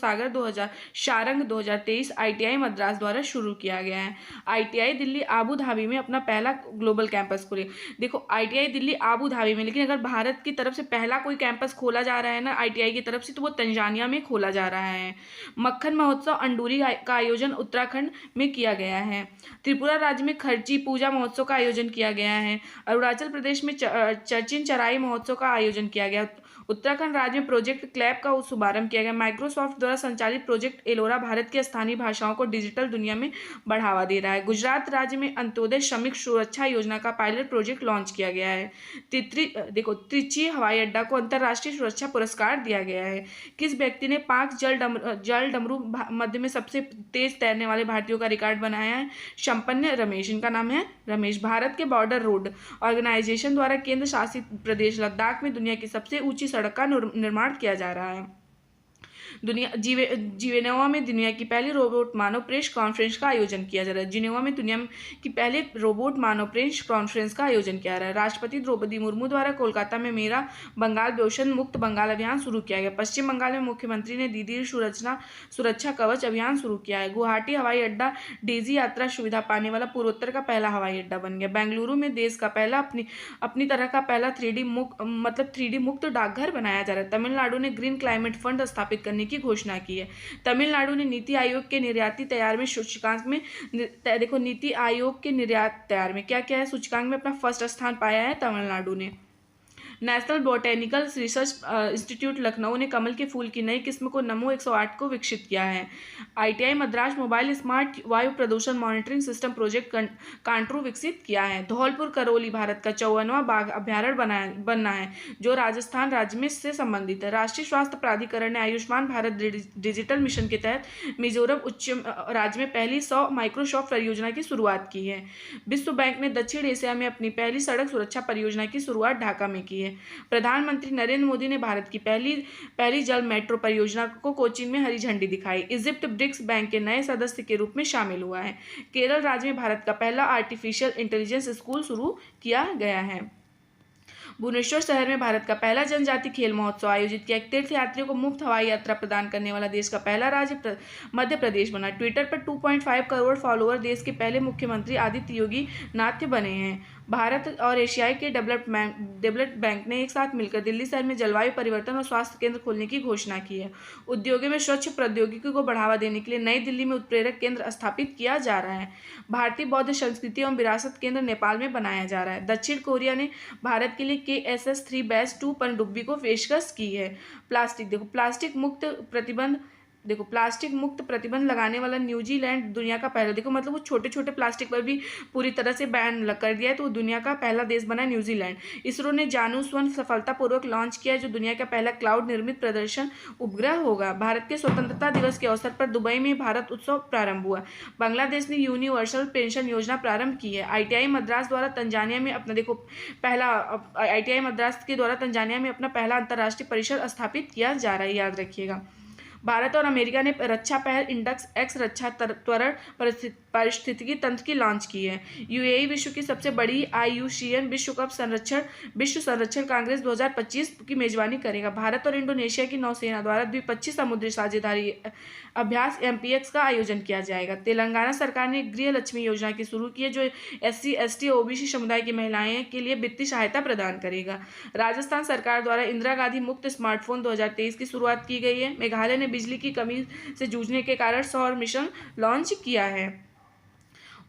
शारंग 2023 आईटीआई मद्रास द्वारा शुरू किया गया है। आईटीआई दिल्ली आबू धाबी में अपना पहला ग्लोबल कैंपस खोले। देखो आईटीआई दिल्ली आबू धाबी में, लेकिन अगर भारत की तरफ से पहला कोई कैंपस खोला जा रहा है ना आईटीआई की तरफ से, तो वो तंजानिया में खोला जा रहा है। मक्खन महोत्सव अंडूरी का आयोजन उत्तराखंड में किया गया है। त्रिपुरा राज्य में खर्ची पूजा महोत्सव का आयोजन किया गया है। अरुणाचल प्रदेश में चर्चिन चराई महोत्सव का आयोजन किया गया। उत्तराखंड राज्य में प्रोजेक्ट क्लैप का शुभारंभ किया गया। माइक्रोसॉफ्ट द्वारा संचालित प्रोजेक्ट एलोरा भारत की स्थानीय भाषाओं को डिजिटल दुनिया में बढ़ावा दे रहा है। गुजरात राज्य में अंत्योदय श्रमिक सुरक्षा योजना का पायलट प्रोजेक्ट लॉन्च किया गया है। त्रिची हवाई अड्डा को अंतर्राष्ट्रीय सुरक्षा पुरस्कार दिया गया है। किस व्यक्ति ने 5 जल डमरू मध्य में सबसे तेज तैरने वाले भारतीयों का रिकॉर्ड बनाया है? संपन्न रमेश, इनका नाम है रमेश। भारत के बॉर्डर रोड ऑर्गेनाइजेशन द्वारा केंद्र शासित प्रदेश लद्दाख में दुनिया की सबसे ऊंची सड़क का निर्माण किया जा रहा है। जिनेवा में दुनिया की पहली रोबोट मानव प्रेस कॉन्फ्रेंस का आयोजन किया जा रहा है। जिनेवा में दुनिया की पहले रोबोट मानव प्रेस कॉन्फ्रेंस का आयोजन किया जा रहा है। राष्ट्रपति द्रौपदी मुर्मू द्वारा कोलकाता में मेरा बंगाल व्यसन मुक्त बंगाल अभियान शुरू किया गया। पश्चिम बंगाल में मुख्यमंत्री ने दीदी सुरक्षा कवच अभियान शुरू किया है। गुवाहाटी हवाई अड्डा डेजी यात्रा सुविधा पाने वाला पूर्वोत्तर का पहला हवाई अड्डा बन गया। बेंगलुरु में देश का पहला अपनी तरह का पहला 3D मुक्त डाकघर बनाया जा रहा है। तमिलनाडु ने ग्रीन क्लाइमेट फंड स्थापित करने की घोषणा की है। तमिलनाडु ने नीति आयोग के निर्याती तैयार में सूचकांक में, देखो नीति आयोग के निर्यात तैयार में क्या क्या है, सूचकांक में अपना फर्स्ट स्थान पाया है तमिलनाडु ने। National botanical research institute Lucknow ने कमल के फूल की नई किस्म को नमो 108 को विकसित किया है। आईटीआई मद्रास मोबाइल स्मार्ट वायु प्रदूषण मॉनिटरिंग सिस्टम प्रोजेक्ट कांट्रू विकसित किया है। धौलपुर करौली भारत का 54वां बाघ अभ्यारण्य बनना है, जो राजस्थान राज्य में से संबंधित है। राष्ट्रीय स्वास्थ्य प्राधिकरण ने आयुष्मान भारत डिजिटल मिशन के तहत मिजोरम उच्च राज्य में पहली 100 माइक्रोसॉफ्ट परियोजना की शुरुआत की है। विश्व बैंक ने दक्षिण एशिया में अपनी पहली सड़क सुरक्षा परियोजना की शुरुआत ढाका में की है। है। प्रधानमंत्री नरेंद्र मोदी ने भारत की पहली जल मेट्रो परियोजना को कोचीन में हरी झंडी दिखाई। इजिप्ट ब्रिक्स बैंक के नए सदस्य के रूप में शामिल हुआ है। केरल राज्य में भारत का पहला आर्टिफिशियल इंटेलिजेंस स्कूल शुरू किया गया है। भुवनेश्वर शहर में भारत का पहला जनजातीय खेल महोत्सव आयोजित किया। तीर्थयात्रियों को मुफ्त हवाई यात्रा प्रदान करने वाला देश का पहला राज्य मध्य प्रदेश बना। ट्विटर पर 2.5 करोड़ फॉलोअर देश के पहले मुख्यमंत्री आदित्य योगी नाथ बने हैं। भारत और एशियाई के डेवलप्ड बैंक ने एक साथ मिलकर दिल्ली शहर में जलवायु परिवर्तन और स्वास्थ्य केंद्र खोलने की घोषणा की है। उद्योगों में स्वच्छ प्रौद्योगिकी को बढ़ावा देने के लिए नई दिल्ली में उत्प्रेरक केंद्र स्थापित किया जा रहा है। भारतीय बौद्ध संस्कृति एवं विरासत केंद्र नेपाल में बनाया जा रहा है। दक्षिण कोरिया ने भारत के लिए KSS-3 बैच 2 पनडुब्बी को पेशकश की है। प्लास्टिक मुक्त प्रतिबंध लगाने वाला न्यूजीलैंड दुनिया का पहला, मतलब वो छोटे छोटे प्लास्टिक पर भी पूरी तरह से बैन कर दिया है, तो वो दुनिया का पहला देश बना न्यूजीलैंड। इसरो ने जानूस-1 सफलतापूर्वक लॉन्च किया है, जो दुनिया का पहला क्लाउड निर्मित प्रदर्शन उपग्रह होगा। भारत के स्वतंत्रता दिवस के अवसर पर दुबई में भारत उत्सव प्रारंभ हुआ। बांग्लादेश ने यूनिवर्सल पेंशन योजना प्रारंभ की है। ITI मद्रास के द्वारा तंजानिया में अपना पहला अंतर्राष्ट्रीय परिसर स्थापित किया जा रहा है, याद रखिएगा। भारत और अमेरिका ने रक्षा पहल इंडक्स एक्स रक्षा त्वरण पारिस्थितिकी तंत्र की लॉन्च की है। UAE विश्व की सबसे बड़ी IUCN विश्व संरक्षण कांग्रेस 2025 की मेजबानी करेगा। भारत और इंडोनेशिया की नौसेना द्वारा द्विपक्षीय समुद्री साझेदारी अभ्यास MPX का आयोजन किया जाएगा। तेलंगाना सरकार ने गृह लक्ष्मी योजना की शुरू की है, जो SC, ST, OBC समुदाय की महिलाएं के लिए वित्तीय सहायता प्रदान करेगा। राजस्थान सरकार द्वारा इंदिरा गांधी मुक्त स्मार्टफोन 2023 की शुरुआत की गई है। मेघालय ने बिजली की कमी से जूझने के कारण सौर मिशन लॉन्च किया है।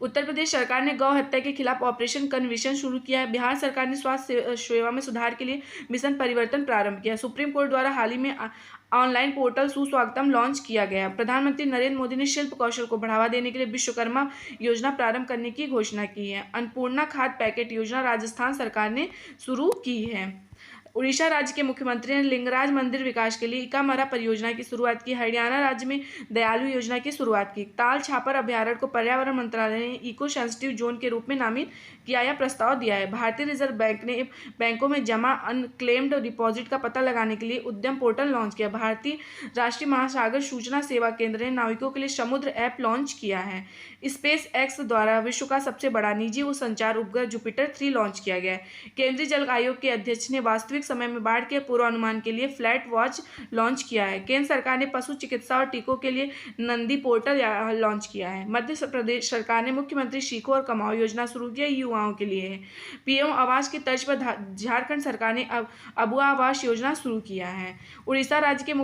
उत्तर प्रदेश सरकार ने गौ हत्या के खिलाफ ऑपरेशन कन्विशन शुरू किया है। बिहार सरकार ने स्वास्थ्य सेवा में सुधार के लिए मिशन परिवर्तन प्रारंभ किया। सुप्रीम कोर्ट द्वारा हाल ही में ऑनलाइन पोर्टल सुस्वागतम लॉन्च किया गया। प्रधानमंत्री नरेंद्र मोदी ने शिल्प कौशल को बढ़ावा देने के लिए विश्वकर्मा योजना प्रारंभ करने की घोषणा की है। अन्नपूर्णा खाद्य पैकेट योजना राजस्थान सरकार ने शुरू की है। उड़ीसा राज्य के मुख्यमंत्री ने लिंगराज मंदिर विकास के लिए इकामरा परियोजना की शुरुआत की। हरियाणा राज्य में दयालु योजना की शुरुआत की। ताल छापर अभ्यारण्य को पर्यावरण मंत्रालय ने इको सेंसिटिव जोन के रूप में नामित किया या प्रस्ताव दिया है। भारतीय रिजर्व बैंक ने बैंकों में जमा अनक्लेम्ड डिपॉजिट का पता लगाने के लिए उद्यम पोर्टल लॉन्च किया। भारतीय राष्ट्रीय महासागर सूचना सेवा केंद्र ने नाविकों के लिए समुद्र ऐप लॉन्च किया है। SpaceX द्वारा विश्व का सबसे बड़ा निजी संचार उपग्रह जुपिटर 3 लॉन्च किया गया है। केंद्रीय जल आयोग के अध्यक्ष ने वास्तविक समय में बाढ़ के पूर्वानुमान के लिए फ्लैट वॉच लॉन्च किया है। केंद्र सरकार ने पशु चिकित्सा और टीकों के लिए नंदी पोर्टल लॉन्च किया है। मध्य प्रदेश सरकार ने मुख्यमंत्री सीखो और कमाओ योजना शुरू की है, युवाओं के लिए है। PM आवास की तर्ज पर झारखंड सरकार ने अबुआ आवास योजना शुरू किया है। उड़ीसा राज्य के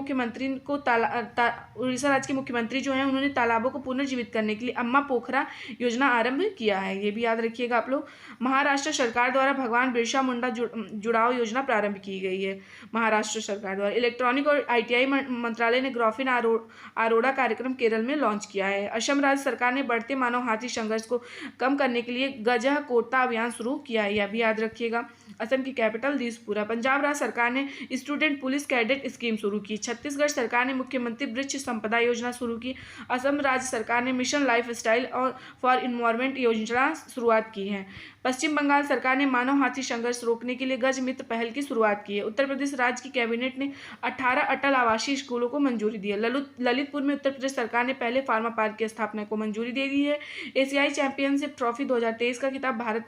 मुख्यमंत्री जो हैं, उन्होंने तालाबों को पुनर्जीवित करने के लिए अम्मा पोखरा योजना आरंभ किया है, ये भी याद रखिएगा आप लोग। महाराष्ट्र सरकार द्वारा भगवान बिरसा मुंडा जुड़ाव योजना प्रारंभ की गई है। महाराष्ट्र सरकार द्वारा इलेक्ट्रॉनिक और ITI मंत्रालय ने ग्राफीन अरोड़ा कार्यक्रम केरल में लॉन्च किया है। असम राज्य सरकार ने बढ़ते मानव हाथी संघर्ष को कम करने के लिए गजह कोटा अभियान शुरू किया है, यह भी याद रखिएगा। असम की कैपिटल दिसपुरा। पंजाब राज्य सरकार ने स्टूडेंट पुलिस कैडेट स्कीम शुरू की। छत्तीसगढ़ सरकार ने मुख्यमंत्री वृक्ष संपदा योजना शुरू की। असम राज्य सरकार ने मिशन लाइफ स्टाइल और फॉर इन्वायरमेंट योजना शुरुआत की है। पश्चिम बंगाल सरकार ने मानव हाथी संघर्ष रोकने के लिए गज मित्र पहल की शुरुआत की है। उत्तर प्रदेश राज्य की कैबिनेट ने 18 अटल आवासीय स्कूलों को मंजूरी दी है। ललितपुर में उत्तर प्रदेश सरकार ने पहले फार्मा पार्क की स्थापना को मंजूरी दे दी है। एशियाई चैंपियनशिप ट्रॉफी 2023 का खिताब भारत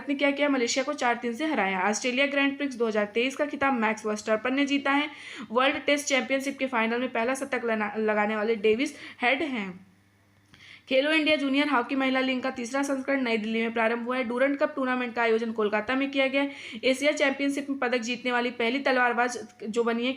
ने क्या किया, मलेशिया को 4-3 से हराया। ऑस्ट्रेलिया ग्रैंड प्रिक्स 2023 का खिताब मैक्स वर्स्टैपेन ने जीता है। वर्ल्ड टेस्ट चैंपियनशिप के फाइनल में पहला शतक लगाने वाले डेविस हेड हैं। खेलो इंडिया जूनियर हॉकी महिला लीग का तीसरा संस्करण नई दिल्ली में प्रारंभ हुआ है। डूरंड कप टूर्नामेंट का आयोजन कोलकाता में किया गया है। एशिया चैंपियनशिप में पदक जीतने वाली पहली तलवारबाज जो बनी है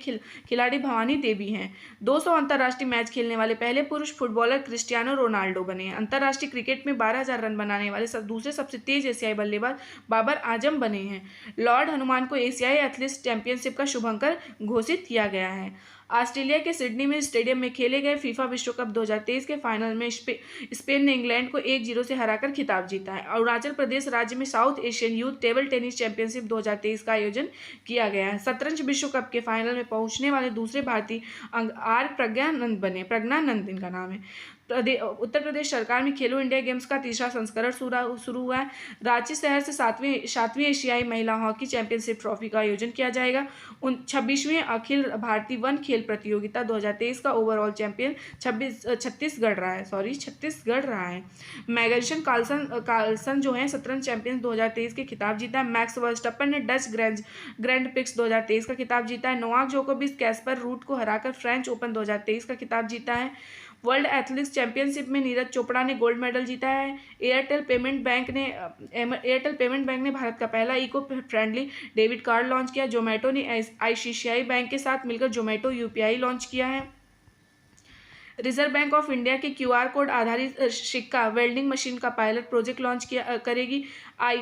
खिलाड़ी भवानी देवी हैं। 200 अंतर्राष्ट्रीय मैच खेलने वाले पहले पुरुष फुटबॉलर क्रिस्टियानो रोनाल्डो बने हैं। अंतर्राष्ट्रीय क्रिकेट में 12,000 रन बनाने वाले दूसरे सबसे तेज एशियाई बल्लेबाज बाबर आजम बने हैं। लॉर्ड हनुमान को एशियाई एथलेटिक्स चैंपियनशिप का शुभंकर घोषित किया गया है। ऑस्ट्रेलिया के सिडनी में स्टेडियम में खेले गए फीफा विश्व कप 2023 के फाइनल में स्पेन ने इंग्लैंड को 1-0 से हराकर खिताब जीता है। अरुणाचल प्रदेश राज्य में south Asian youth table tennis championship 2023 का आयोजन किया गया है। शतरंज विश्व कप के फाइनल में पहुंचने वाले दूसरे भारतीय प्रज्ञानंद बने। प्रज्ञानंद इनका नाम है। उत्तर प्रदेश सरकार में खेलो इंडिया गेम्स का तीसरा संस्करण शुरू हुआ है। रांची शहर से सातवीं एशियाई महिला हॉकी चैंपियनशिप ट्रॉफी का आयोजन किया जाएगा। 26वीं अखिल भारतीय वन खेल प्रतियोगिता 2023 का ओवरऑल चैंपियन छत्तीसगढ़ रहा है। मैग्सन कार्लसन जो है शतरंज चैंपियन 2023 के खिताब जीता है। मैक्स वर्स्टप्पन ने डच ग्रैंड प्रिक्स 2023 का खिताब जीता है। नोवाक जोकोविच कैस्पर रूट को हराकर फ्रेंच ओपन 2023 का खिताब जीता है। वर्ल्ड एथलेटिक्स चैंपियनशिप में नीरज चोपड़ा ने गोल्ड मेडल जीता है। एयरटेल पेमेंट बैंक ने भारत का पहला eco friendly debit card launch किया। जोमेटो ने आईसीआईसीआई बैंक के साथ मिलकर जोमेटो यूपीआई लॉन्च किया है। रिजर्व बैंक ऑफ इंडिया के क्यूआर कोड आधारित सिक्का वेल्डिंग मशीन का पायलट प्रोजेक्ट लॉन्च करेगी।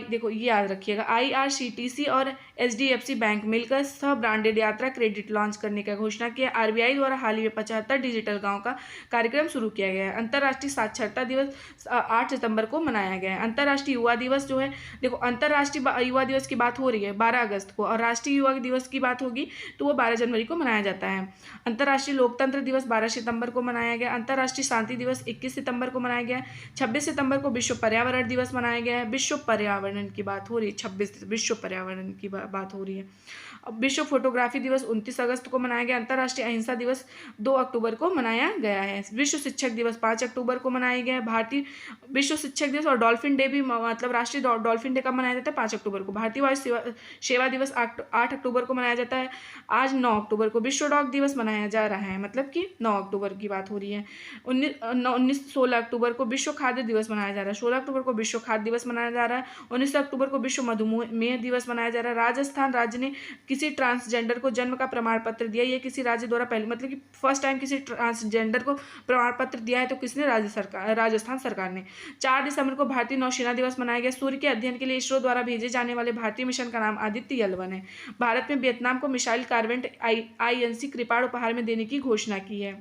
देखो ये याद रखिएगा, आईआरसीटीसी और एचडीएफसी बैंक मिलकर सह ब्रांडेड यात्रा क्रेडिट लॉन्च करने का घोषणा किया। आरबीआई द्वारा हाल ही में 75 डिजिटल गांव का कार्यक्रम शुरू किया गया है। अंतर्राष्ट्रीय साक्षरता दिवस 8 सितंबर को मनाया गया है। अंतर्राष्ट्रीय युवा दिवस जो है, देखो अंतर्राष्ट्रीय युवा दिवस की बात हो रही है 12 अगस्त को, और राष्ट्रीय युवा दिवस की बात होगी तो वो 12 जनवरी को मनाया जाता है। अंतर्राष्ट्रीय लोकतंत्र दिवस 12 सितंबर को मनाया गया। अंतर्राष्ट्रीय शांति दिवस 21 सितंबर को मनाया गया। 26 सितंबर को विश्व पर्यावरण दिवस मनाया गया है। विश्व पर्यावरण की बात हो रही है, 26 विश्व पर्यावरण की बात हो रही है। अब विश्व फोटोग्राफी दिवस 29 अगस्त को मनाया गया। अंतर्राष्ट्रीय अहिंसा दिवस 2 अक्टूबर को मनाया गया है। विश्व शिक्षक दिवस 5 अक्टूबर को मनाया गया है। भारतीय विश्व शिक्षक दिवस और डॉल्फिन डे भी, मतलब राष्ट्रीय डॉल्फिन डे कब मनाया जाता है? 5 अक्टूबर को। भारतीय वायु सेवा दिवस 8 अक्टूबर को मनाया जाता है। आज 9 अक्टूबर को विश्व डॉग दिवस मनाया जा रहा है, मतलब कि 9 अक्टूबर की बात हो रही है। 16 अक्टूबर को विश्व खाद्य दिवस मनाया जा रहा है। 16 अक्टूबर को विश्व खाद्य दिवस मनाया जा रहा है। 19 अक्टूबर को विश्व मधुमेह दिवस मनाया जा रहा है। राजस्थान राज्य ने किसी ट्रांसजेंडर को जन्म का प्रमाण पत्र दिया। ये किसी राज्य द्वारा पहले, मतलब कि फर्स्ट टाइम किसी ट्रांसजेंडर को प्रमाण पत्र दिया है तो किसने? राजस्थान सरकार ने। 4 दिसंबर को भारतीय नौसेना दिवस मनाया गया। सूर्य के अध्ययन के लिए इसरो द्वारा भेजे जाने वाले भारतीय मिशन का नाम आदित्य L1 है। भारत में वियतनाम को मिसाइल कार्वेट INC कृपाण उपहार में देने की घोषणा की है।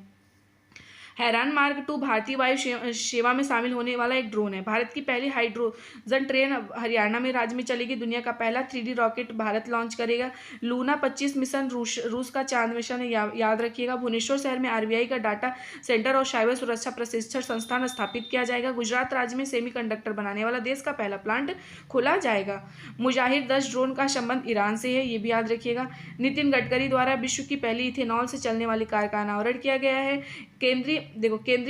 हैरान मार्क 2 भारतीय वायु सेवा में शामिल होने वाला एक ड्रोन है। भारत की पहली हाइड्रोजन ट्रेन हरियाणा में राज्य में चलेगी। दुनिया का पहला 3D रॉकेट भारत लॉन्च करेगा। लूना 25 मिशन रूस का चांद मिशन है, याद रखिएगा। भुवनेश्वर शहर में RBI का डाटा सेंटर और साइबर सुरक्षा प्रशिक्षण संस्थान स्थापित किया जाएगा। गुजरात राज्य में सेमीकंडक्टर बनाने वाला देश का पहला प्लांट खोला जाएगा। मुजाहिर 10 ड्रोन का संबंध ईरान से है, ये भी याद रखिएगा। नितिन गडकरी द्वारा विश्व की पहली इथेनॉल से चलने वाली कार का अनावरण किया गया है। केंद्रीय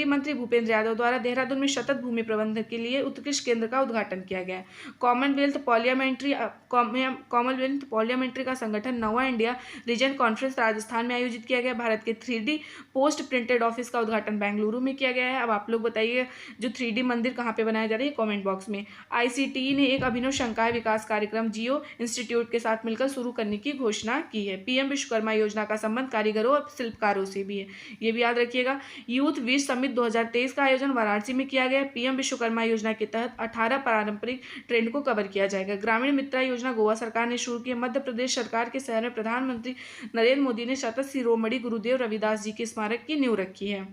मंत्री भूपेंद्र यादव द्वारा देहरादून में सतत भूमि प्रबंधन के लिए उत्कृष्ट केंद्र का उद्घाटन किया गया है। कॉमनवेल्थ पार्लियामेंट्री का संगठन 9वां इंडिया रीजन कॉन्फ्रेंस राजस्थान में आयोजित किया गया। भारत के 3D पोस्ट प्रिंटेड ऑफिस का उद्घाटन बेंगलुरु में किया गया है। अब आप लोग बताइए, जो 3D मंदिर कहाँ पे बनाया जा रहा है, कॉमेंट बॉक्स में। ICTE ने एक अभिनव शंकाय विकास कार्यक्रम जियो इंस्टीट्यूट के साथ मिलकर शुरू करने की घोषणा की है। PM विश्वकर्मा योजना का संबंध कारीगरों और शिल्पकारों से भी है, ये भी याद रखिएगा। यूथ विश्व समिट 2023 का आयोजन वाराणसी में किया गया। PM विश्वकर्मा योजना के तहत 18 पारंपरिक ट्रेंड को कवर किया जाएगा। ग्रामीण मित्रा योजना गोवा सरकार ने शुरू की। मध्य प्रदेश सरकार के शहर में प्रधानमंत्री नरेंद्र मोदी ने शतत शिरोमणि गुरुदेव रविदास जी के स्मारक की नींव रखी है।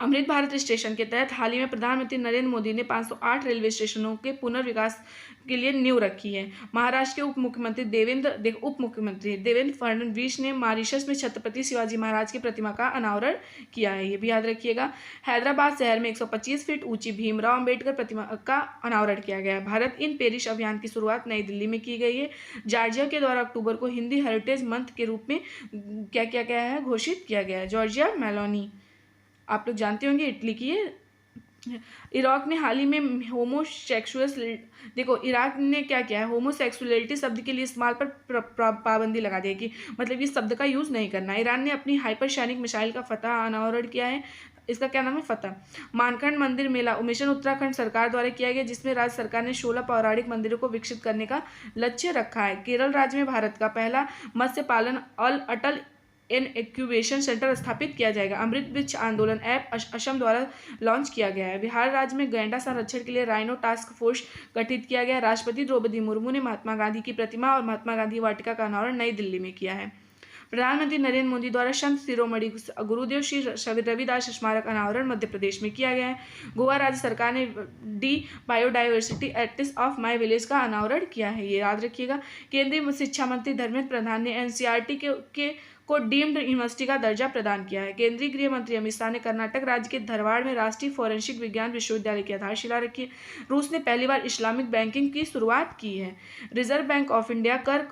अमृत भारत स्टेशन के तहत हाल ही में प्रधानमंत्री नरेंद्र मोदी ने 508 रेलवे स्टेशनों के पुनर्विकास के लिए नींव रखी है। महाराष्ट्र के उप मुख्यमंत्री देवेंद्र फडणवीस ने मॉरिशस में छत्रपति शिवाजी महाराज की प्रतिमा का अनावरण किया है, ये भी याद रखिएगा। हैदराबाद शहर में 125 फीट ऊंची भीमराव अंबेडकर प्रतिमा का अनावरण किया गया है। भारत इन पेरिस अभियान की शुरुआत नई दिल्ली में की गई है। जॉर्जिया के द्वारा अक्टूबर को हिंदी हेरिटेज मंथ के रूप में क्या किया गया है? घोषित किया गया है। जॉर्जिया मेलोनी आप लोग जानते होंगे, इटली की है। इराक ने हाल ही में इराक ने क्या किया है? होमोसेक्सुअलिटी शब्द के लिए इस्तेमाल पर पाबंदी लगा दी है कि मतलब इस शब्द का यूज़ नहीं करना। ईरान ने अपनी हाइपरसोनिक मिसाइल का फतह अनावरण किया है। इसका क्या नाम है? फतह। मानखंड मंदिर मेला मिशन उत्तराखंड सरकार द्वारा किया गया, जिसमें राज्य सरकार ने 16 पौराणिक मंदिरों को विकसित करने का लक्ष्य रखा है। केरल राज्य में भारत का पहला मत्स्य पालन अटल इनक्यूबेशन सेंटर स्थापित किया जाएगा। अमृत वृक्ष आंदोलन ऐप असम द्वारा लॉन्च किया गया है। बिहार राज्य में गैंडा संरक्षण के लिए राइनो टास्क फोर्स गठित किया गया है। राष्ट्रपति द्रौपदी मुर्मू ने महात्मा गांधी की प्रतिमा और महात्मा गांधी वाटिका का अनावरण नई दिल्ली में किया है। प्रधानमंत्री नरेंद्र मोदी द्वारा संत शिरोमणि गुरुदेव श्री रविदास स्मारक अनावरण मध्य प्रदेश में किया गया है। गोवा राज्य सरकार ने D biodiversity at least of my village का अनावरण किया है, ये याद रखिएगा। केंद्रीय शिक्षा मंत्री धर्मेंद्र प्रधान ने एनसीईआरटी को डीम्ड यूनिवर्सिटी का दर्जा प्रदान किया है। केंद्रीय गृह मंत्री अमित शाह ने कर्नाटक राज्य के धारवाड़ में राष्ट्रीय फोरेंसिक विज्ञान विश्वविद्यालय की आधारशिला रखी है। रूस ने पहली बार इस्लामिक बैंकिंग की शुरुआत की है। रिजर्व बैंक ऑफ इंडिया कर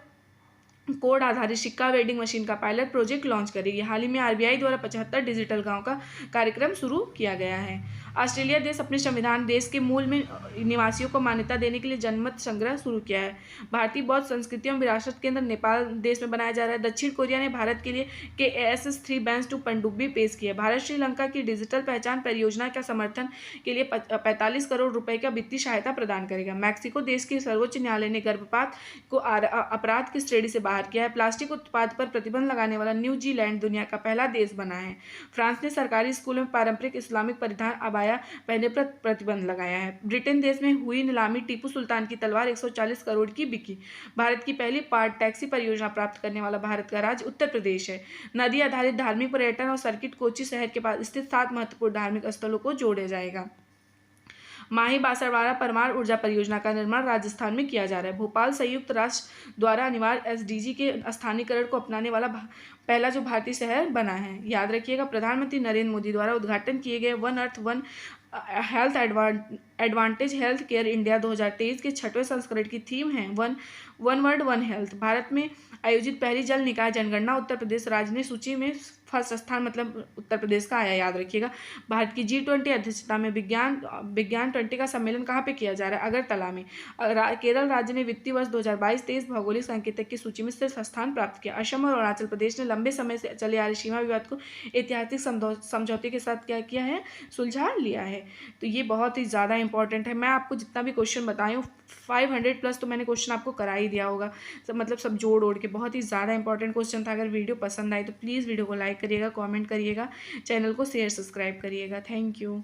कोड आधारित सिक्का वेंडिंग मशीन का पायलट प्रोजेक्ट लॉन्च करेगी। हाल ही में आरबीआई द्वारा 75 डिजिटल गांव का कार्यक्रम शुरू किया गया है। ऑस्ट्रेलिया देश अपने संविधान देश के मूल में निवासियों को मान्यता देने के लिए जनमत संग्रह शुरू किया है। भारतीय बौद्ध संस्कृति एवं विरासत केंद्र नेपाल देश में बनाया जा रहा है। दक्षिण कोरिया ने भारत के लिए KASS-3 बैंस 2 पनडुब्बी पेश की है। भारत श्रीलंका की डिजिटल पहचान परियोजना का समर्थन के लिए 45 करोड़ रुपए का वित्तीय सहायता प्रदान करेगा। मैक्सिको देश के सर्वोच्च न्यायालय ने गर्भपात को अपराध की श्रेणी से बाहर किया है। प्लास्टिक उत्पाद पर प्रतिबंध लगाने वाला न्यूजीलैंड दुनिया का पहला देश बना है। फ्रांस ने सरकारी स्कूलों में पारंपरिक इस्लामिक परिधान अबाया पहनने पर प्रतिबंध लगाया है। ब्रिटेन देश में हुई नीलामी टीपू सुल्तान की तलवार 140 करोड़ की बिकी। भारत की पहली पार्ट टैक्सी परियोजना प्राप्त करने वाला भारत का राज्य उत्तर प्रदेश है। नदी आधारित धार्मिक पर्यटन और सर्किट कोची शहर के पास स्थित 7 महत्वपूर्ण धार्मिक स्थलों को जोड़ा जाएगा। माही बांसवाड़ा परमाणु ऊर्जा परियोजना का निर्माण राजस्थान में किया जा रहा है। भोपाल संयुक्त राष्ट्र द्वारा अनिवार्य SDG के स्थानीयकरण को अपनाने वाला पहला जो भारतीय शहर बना है, याद रखिएगा। प्रधानमंत्री नरेंद्र मोदी द्वारा उद्घाटन किए गए one earth one health advantage health care India 2023 के 6वें संस्करण की थीम है one world one health. Bharat में आयोजित पहली जल निकाय जनगणना उत्तर प्रदेश राज्य ने सूची में फर्स्ट स्थान मतलब उत्तर प्रदेश का आया, याद रखिएगा। भारत की G20 अध्यक्षता में विज्ञान 20 का सम्मेलन कहाँ पे किया जा रहा है? अगरतला में। केरल राज्य ने वित्तीय वर्ष 2022-23 भौगोलिक संकेतक की सूची में सिर्फ स्थान प्राप्त किया। असम और अरुणाचल प्रदेश ने लंबे समय से चले आ रहे सीमा विवाद को ऐतिहासिक समझौते के साथ क्या किया है? सुलझा लिया है। तो ये बहुत ही ज़्यादा इंपॉर्टेंट है। मैं आपको जितना भी क्वेश्चन बताई हूँ 500+ तो मैंने क्वेश्चन आपको करा ही दिया होगा, मतलब सब जोड़ के। बहुत ही ज़्यादा इंपॉर्टेंट क्वेश्चन था। अगर वीडियो पसंद आए तो प्लीज़ वीडियो को लाइक करिएगा, कमेंट करिएगा, चैनल को शेयर सब्सक्राइब करिएगा। Thank you.